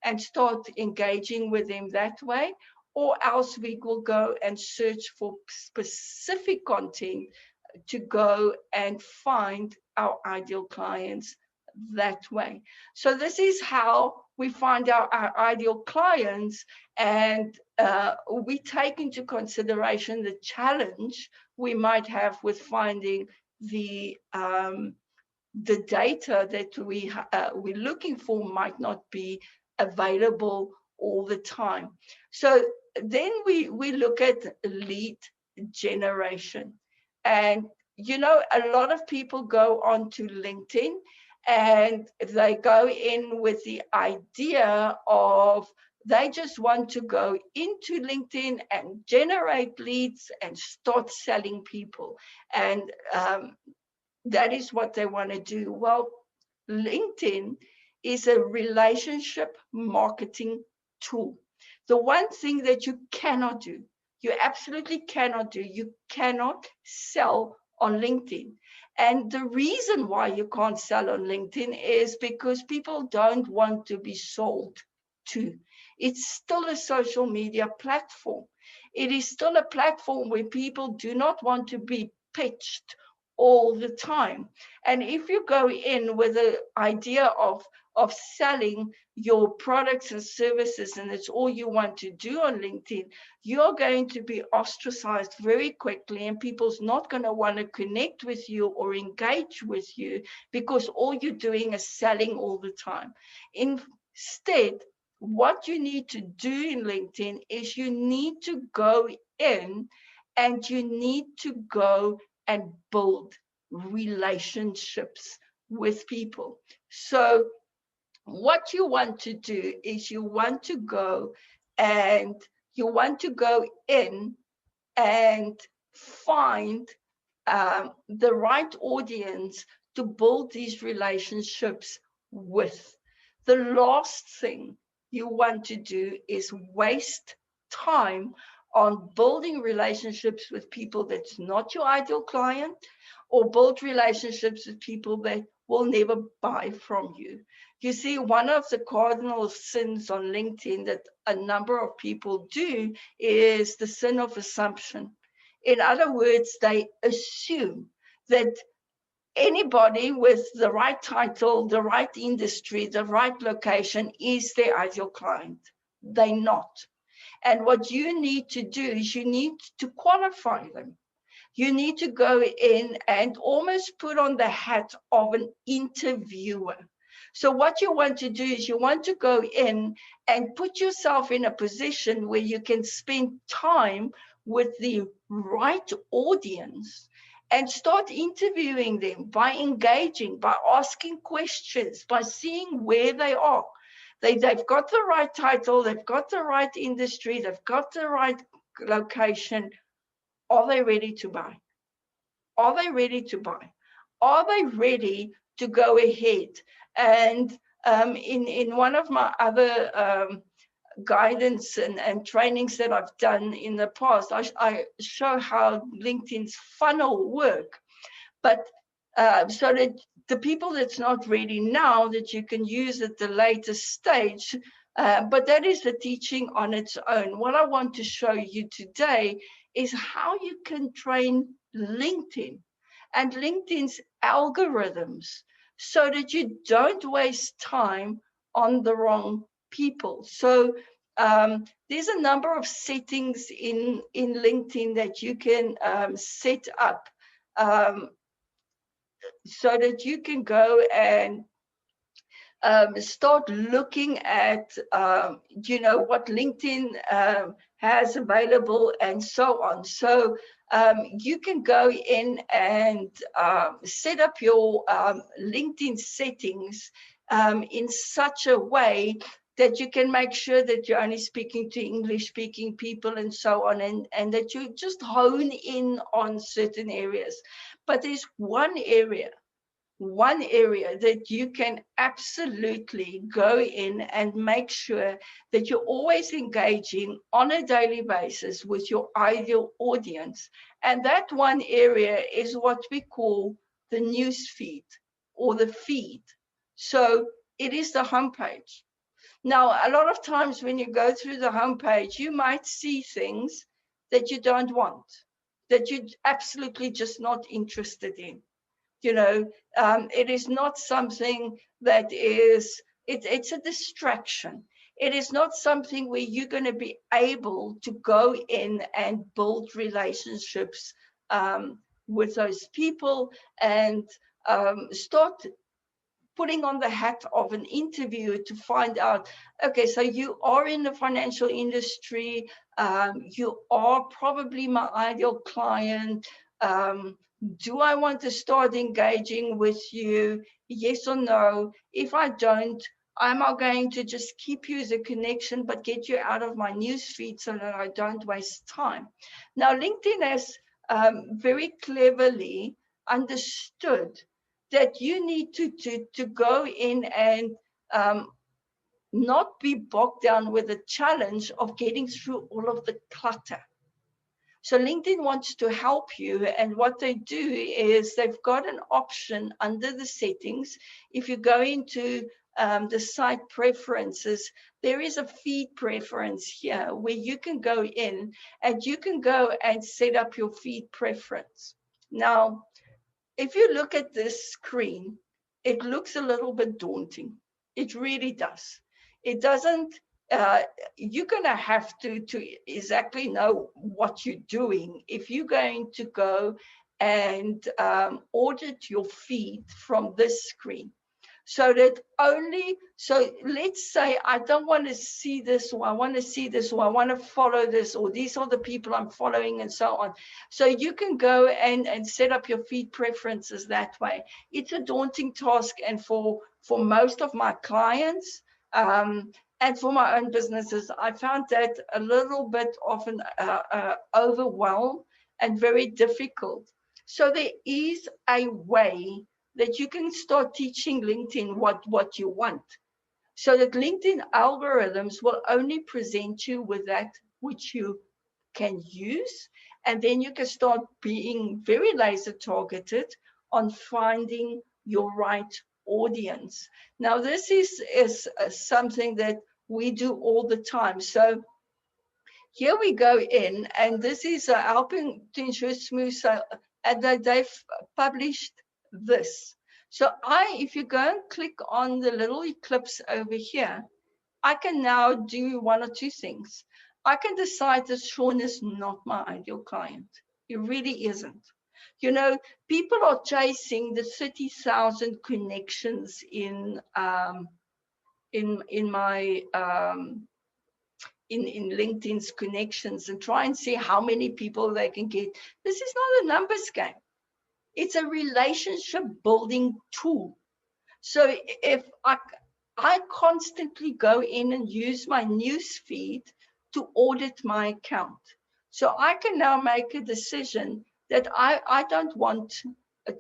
and start engaging with them that way. Or else we will go and search for specific content to go and find our ideal clients that way. So this is how we find our ideal clients, and we take into consideration the challenge we might have with finding the the data that we're looking for might not be available all the time. So then we look at lead generation. And, you know, a lot of people go onto LinkedIn and they go in with the idea of they just want to go into LinkedIn and generate leads and start selling people. And that is what they want to do. Well, LinkedIn is a relationship marketing tool. The one thing that you cannot do, you absolutely cannot do, you cannot sell on LinkedIn. And the reason why you can't sell on LinkedIn is because people don't want to be sold to. It's still a social media platform. It is still a platform where people do not want to be pitched all the time. And if you go in with the idea of selling your products and services, and it's all you want to do on LinkedIn, you're going to be ostracized very quickly, and people's not going to want to connect with you or engage with you because all you're doing is selling all the time. Instead, what you need to do in LinkedIn is you need to go in and you need to go and build relationships with people. So what you want to do is you want to go in and find the right audience to build these relationships with. The last thing you want to do is waste time on building relationships with people that's not your ideal client, or build relationships with people that will never buy from you. You see, one of the cardinal sins on LinkedIn that a number of people do is the sin of assumption. In other words, they assume that anybody with the right title, the right industry, the right location is their ideal client. They're not. And what you need to do is you need to qualify them. You need to go in and almost put on the hat of an interviewer. So what you want to do is you want to go in and put yourself in a position where you can spend time with the right audience and start interviewing them by engaging, by asking questions, by seeing where they are. They've got the right title, they've got the right industry, they've got the right location. Are they ready to buy? Are they ready to buy? Are they ready to go ahead? And in one of my other guidance and trainings that I've done in the past, I show how LinkedIn's funnel work. But so that the people that's not ready now, that you can use at the later stage, but that is the teaching on its own. What I want to show you today is how you can train LinkedIn and LinkedIn's algorithms so that you don't waste time on the wrong people. So there's a number of settings in LinkedIn that you can set up so that you can go and start looking at, what LinkedIn has available and so on. So you can go in and set up your LinkedIn settings in such a way that you can make sure that you're only speaking to English-speaking people and so on, and that you just hone in on certain areas. But there's one area that you can absolutely go in and make sure that you're always engaging on a daily basis with your ideal audience. And that one area is what we call the news feed or the feed. So it is the homepage. Now, a lot of times when you go through the homepage, you might see things that you don't want, that you're absolutely just not interested in. It is not something that is, it's a distraction. It is not something where you're going to be able to go in and build relationships with those people and start putting on the hat of an interviewer to find out, okay, so you are in the financial industry, you are probably my ideal client. Do I want to start engaging with you? Yes or no? If I don't, am I going to just keep you as a connection, but get you out of my newsfeed so that I don't waste time? Now, LinkedIn has very cleverly understood that you need to go in and not be bogged down with the challenge of getting through all of the clutter. So LinkedIn wants to help you, and what they do is they've got an option under the settings. If you go into the site preferences, there is a feed preference here where you can go in and you can go and set up your feed preference. Now, if you look at this screen, it looks a little bit daunting. It really does. It doesn't, you're going to have to exactly know what you're doing if you're going to go and audit your feed from this screen. So that only, so let's say I don't want to see this, or I want to see this, or I want to follow this, or these are the people I'm following, and so on. So you can go and set up your feed preferences that way. It's a daunting task, and for most of my clients and for my own businesses, I found that a little bit often overwhelmed and very difficult. So there is a way that you can start teaching LinkedIn what you want, so that LinkedIn algorithms will only present you with that which you can use, and then you can start being very laser targeted on finding your right audience. Now, this is something that we do all the time. So here we go in, and this is helping to ensure smooth sale, and they've published this. So if you go and click on the little eclipse over here, I can now do one or two things. I can decide that Sean is not my ideal client. He really isn't. You know, people are chasing the 30,000 connections in my in LinkedIn's connections, and try and see how many people they can get. This is not a numbers game. It's a relationship building tool. So if I constantly go in and use my news feed to audit my account. So I can now make a decision that I don't want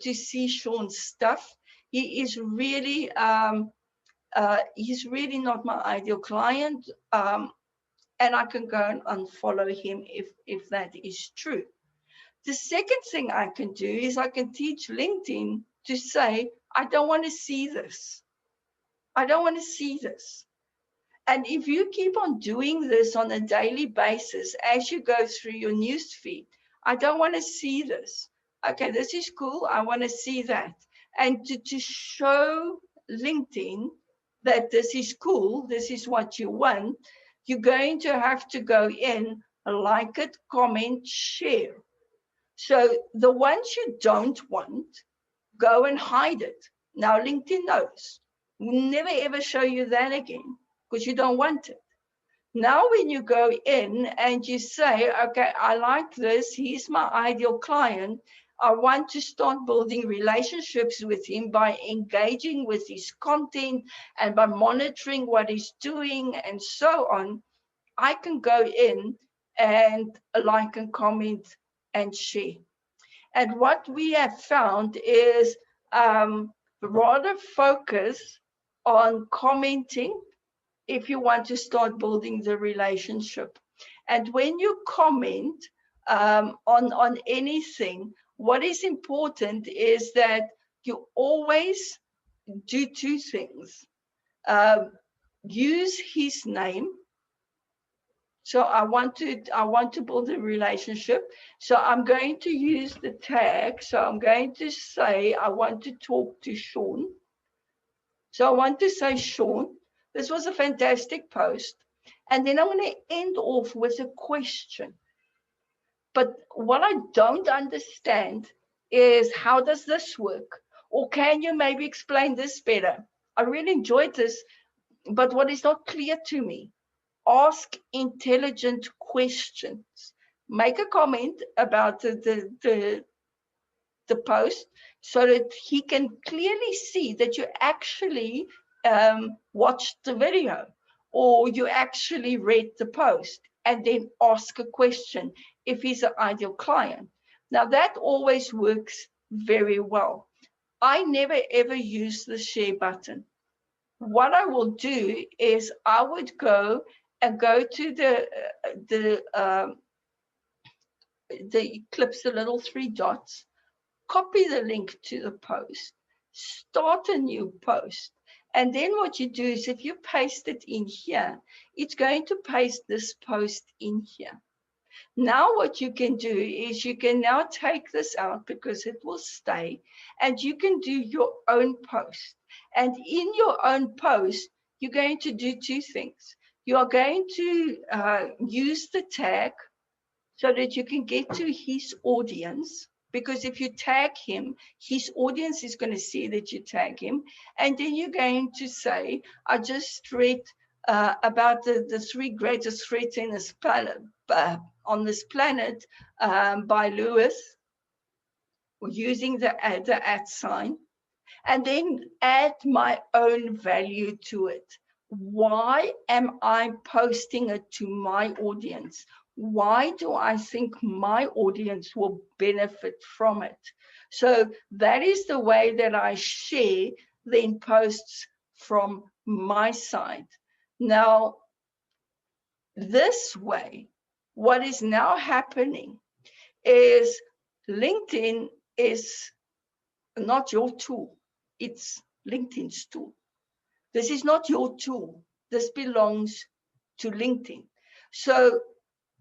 to see Sean's stuff. He is really he's really not my ideal client. And I can go and unfollow him if that is true. The second thing I can do is I can teach LinkedIn to say, I don't want to see this. I don't want to see this. And if you keep on doing this on a daily basis as you go through your news feed, I don't want to see this. Okay, this is cool. I want to see that. And to show LinkedIn that this is cool, this is what you want, you're going to have to go in, like it, comment, share. So the ones you don't want, go and hide it. Now LinkedIn knows. We'll never ever show you that again because you don't want it. Now when you go in and you say, okay, I like this, he's my ideal client, I want to start building relationships with him by engaging with his content and by monitoring what he's doing and so on, I can go in and like and comment and share. And what we have found is rather focus on commenting if you want to start building the relationship. And when you comment on anything, what is important is that you always do two things. Use his name. So I want to build a relationship. So I'm going to use the tag. So I'm going to say, I want to talk to Sean. So I want to say, Sean, this was a fantastic post. And then I'm going to end off with a question. But what I don't understand is, how does this work? Or can you maybe explain this better? I really enjoyed this, but what is not clear to me? Ask intelligent questions. Make a comment about the post so that he can clearly see that you actually watched the video or you actually read the post, and then ask a question if he's an ideal client. Now that always works very well. I never ever use the share button. What I will do is I would go to the eclipse, the little three dots, copy the link to the post, start a new post. And then what you do is if you paste it in here, it's going to paste this post in here. Now what you can do is you can now take this out because it will stay, and you can do your own post. And in your own post, you're going to do two things. You are going to use the tag so that you can get to his audience, because if you tag him, his audience is going to see that you tag him. And then you're going to say, I just read about the three greatest threats in this planet, on this planet by Lewis, using the at sign, and then add my own value to it. Why am I posting it to my audience? Why do I think my audience will benefit from it? So that is the way that I share then posts from my side. Now, this way, what is now happening is LinkedIn is not your tool. It's LinkedIn's tool. This is not your tool. This belongs to LinkedIn. So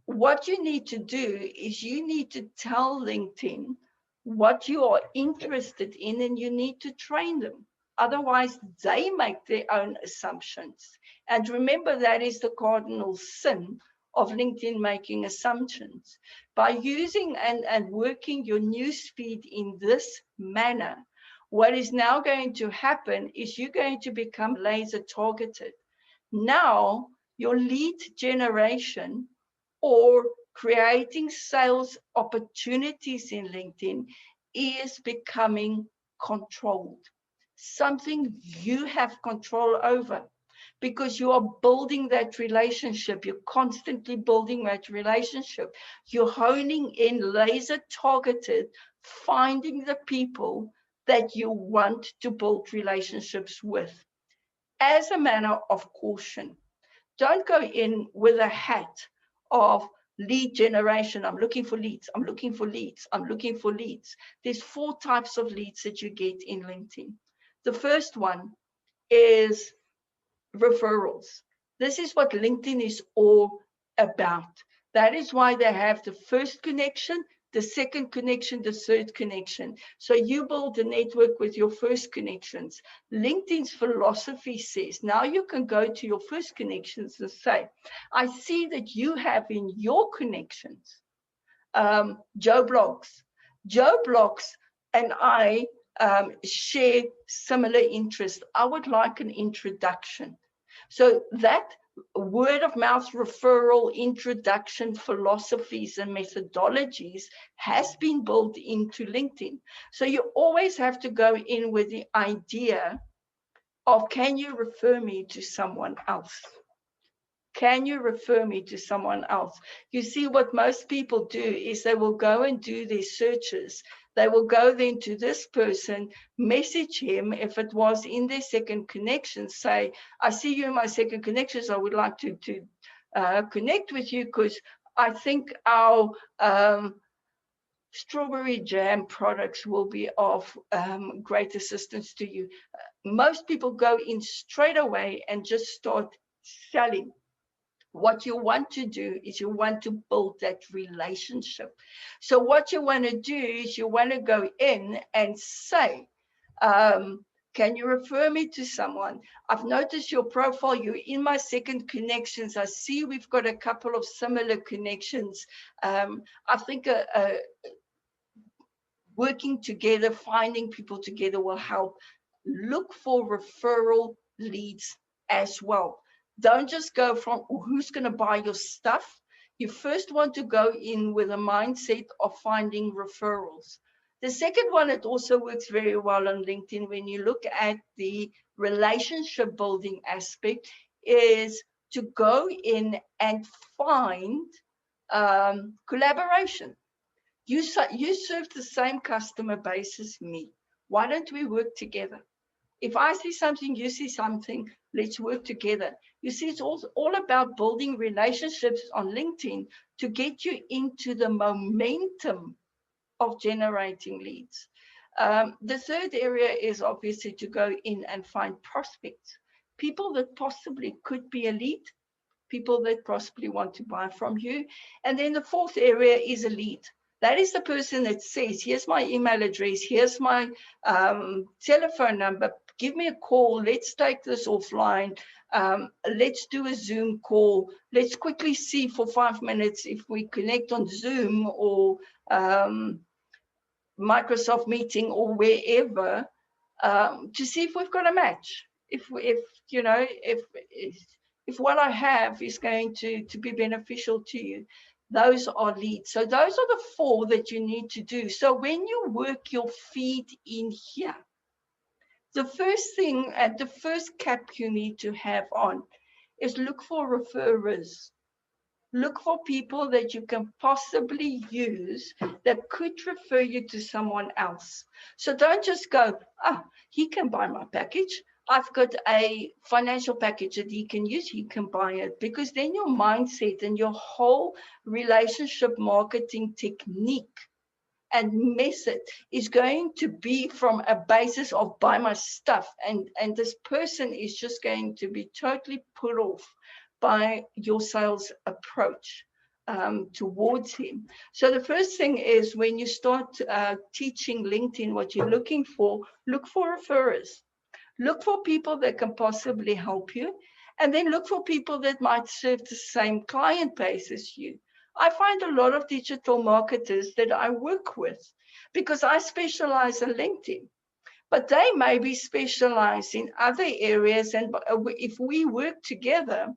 what you need to do is you need to tell LinkedIn what you are interested in, and you need to train them. Otherwise, they make their own assumptions. And remember, that is the cardinal sin of LinkedIn, making assumptions. By using and working your newsfeed in this manner, what is now going to happen is you're going to become laser targeted. Now, your lead generation or creating sales opportunities in LinkedIn is becoming controlled. Something you have control over, because you are building that relationship. You're constantly building that relationship. You're honing in, laser targeted, finding the people that you want to build relationships with. As a matter of caution, don't go in with a hat of lead generation. I'm looking for leads. I'm looking for leads. I'm looking for leads. There's 4 types of leads that you get in LinkedIn. The first one is referrals. This is what LinkedIn is all about. That is why they have the first connection, the second connection, the third connection. So you build a network with your first connections. LinkedIn's philosophy says, now you can go to your first connections and say, I see that you have in your connections, Joe Blogs. Joe Blogs and I share similar interests. I would like an introduction. So that word of mouth referral, introduction philosophies and methodologies has been built into LinkedIn. So you always have to go in with the idea of, can you refer me to someone else? Can you refer me to someone else? You see, what most people do is they will go and do their searches. They will go then to this person, message him, if it was in their second connection, say, I see you in my second connections. I would like to connect with you because I think our strawberry jam products will be of great assistance to you. Most people go in straight away and just start selling. What you want to do is you want to build that relationship. So what you want to do is you want to go in and say, can you refer me to someone? I've noticed your profile. You're in my second connections. I see we've got a couple of similar connections. I think working together, finding people together will help. Look for referral leads as well. Don't just go from who's going to buy your stuff. You first want to go in with a mindset of finding referrals. The second one, it also works very well on LinkedIn when you look at the relationship building aspect, is to go in and find collaboration. You serve the same customer base as me. Why don't we work together? If I see something, you see something, let's work together. You see, it's all about building relationships on LinkedIn to get you into the momentum of generating leads. The third area is obviously to go in and find prospects, people that possibly could be a lead, people that possibly want to buy from you. And then the fourth area is a lead. That is the person that says, here's my email address, here's my telephone number, give me a call, let's take this offline, let's do a Zoom call, let's quickly see for 5 minutes if we connect on Zoom or Microsoft Meeting or wherever, to see if we've got a match. If what I have is going to be beneficial to you. Those are leads. So those are the four that you need to do. So when you work your feed in here, the first thing and the first cap you need to have on is look for referrers. Look for people that you can possibly use that could refer you to someone else. So don't just go, he can buy my package. I've got a financial package that he can use, he can buy it. Because then your mindset and your whole relationship marketing technique and method is going to be from a basis of buy my stuff. And this person is just going to be totally put off by your sales approach towards him. So the first thing is when you start teaching LinkedIn, what you're looking for, look for referrers. Look for people that can possibly help you. And then look for people that might serve the same client base as you. I find a lot of digital marketers that I work with because I specialize in LinkedIn, but they may be specialized in other areas. And if we work together,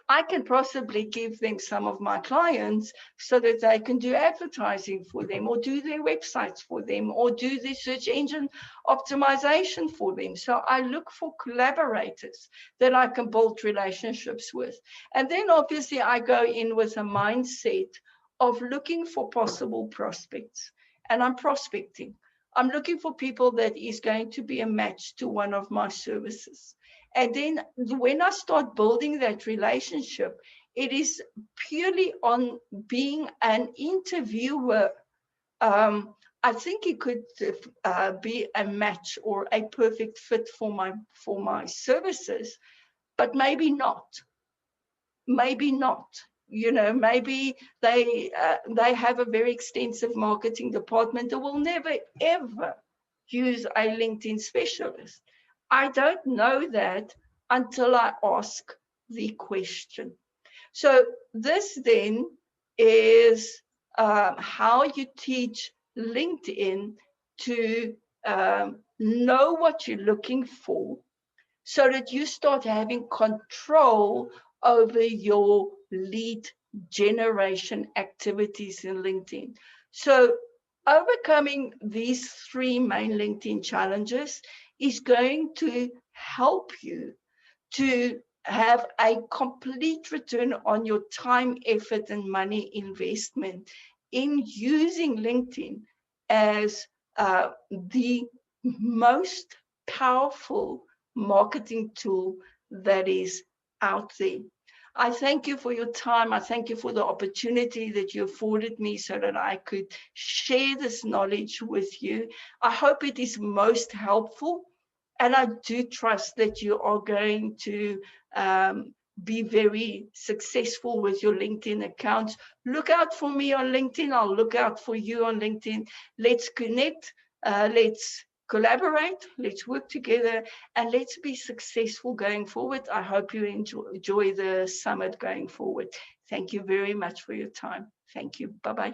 I can possibly give them some of my clients so that they can do advertising for them or do their websites for them or do the search engine optimization for them. So I look for collaborators that I can build relationships with. And then obviously I go in with a mindset of looking for possible prospects. And I'm prospecting. I'm looking for people that is going to be a match to one of my services. And then when I start building that relationship, it is purely on being an interviewer. I think it could be a match or a perfect fit for my services, but maybe not. Maybe not. Maybe they have a very extensive marketing department that will never, ever use a LinkedIn specialist. I don't know that until I ask the question. So this then is how you teach LinkedIn to know what you're looking for so that you start having control over your lead generation activities in LinkedIn. So overcoming these three main LinkedIn challenges is going to help you to have a complete return on your time, effort, and money investment in using LinkedIn as the most powerful marketing tool that is out there. I thank you for your time. I thank you for the opportunity that you afforded me so that I could share this knowledge with you. I hope it is most helpful. And I do trust that you are going to be very successful with your LinkedIn accounts. Look out for me on LinkedIn. I'll look out for you on LinkedIn. Let's connect. Let's collaborate. Let's work together. And let's be successful going forward. I hope you enjoy the summit going forward. Thank you very much for your time. Thank you. Bye-bye.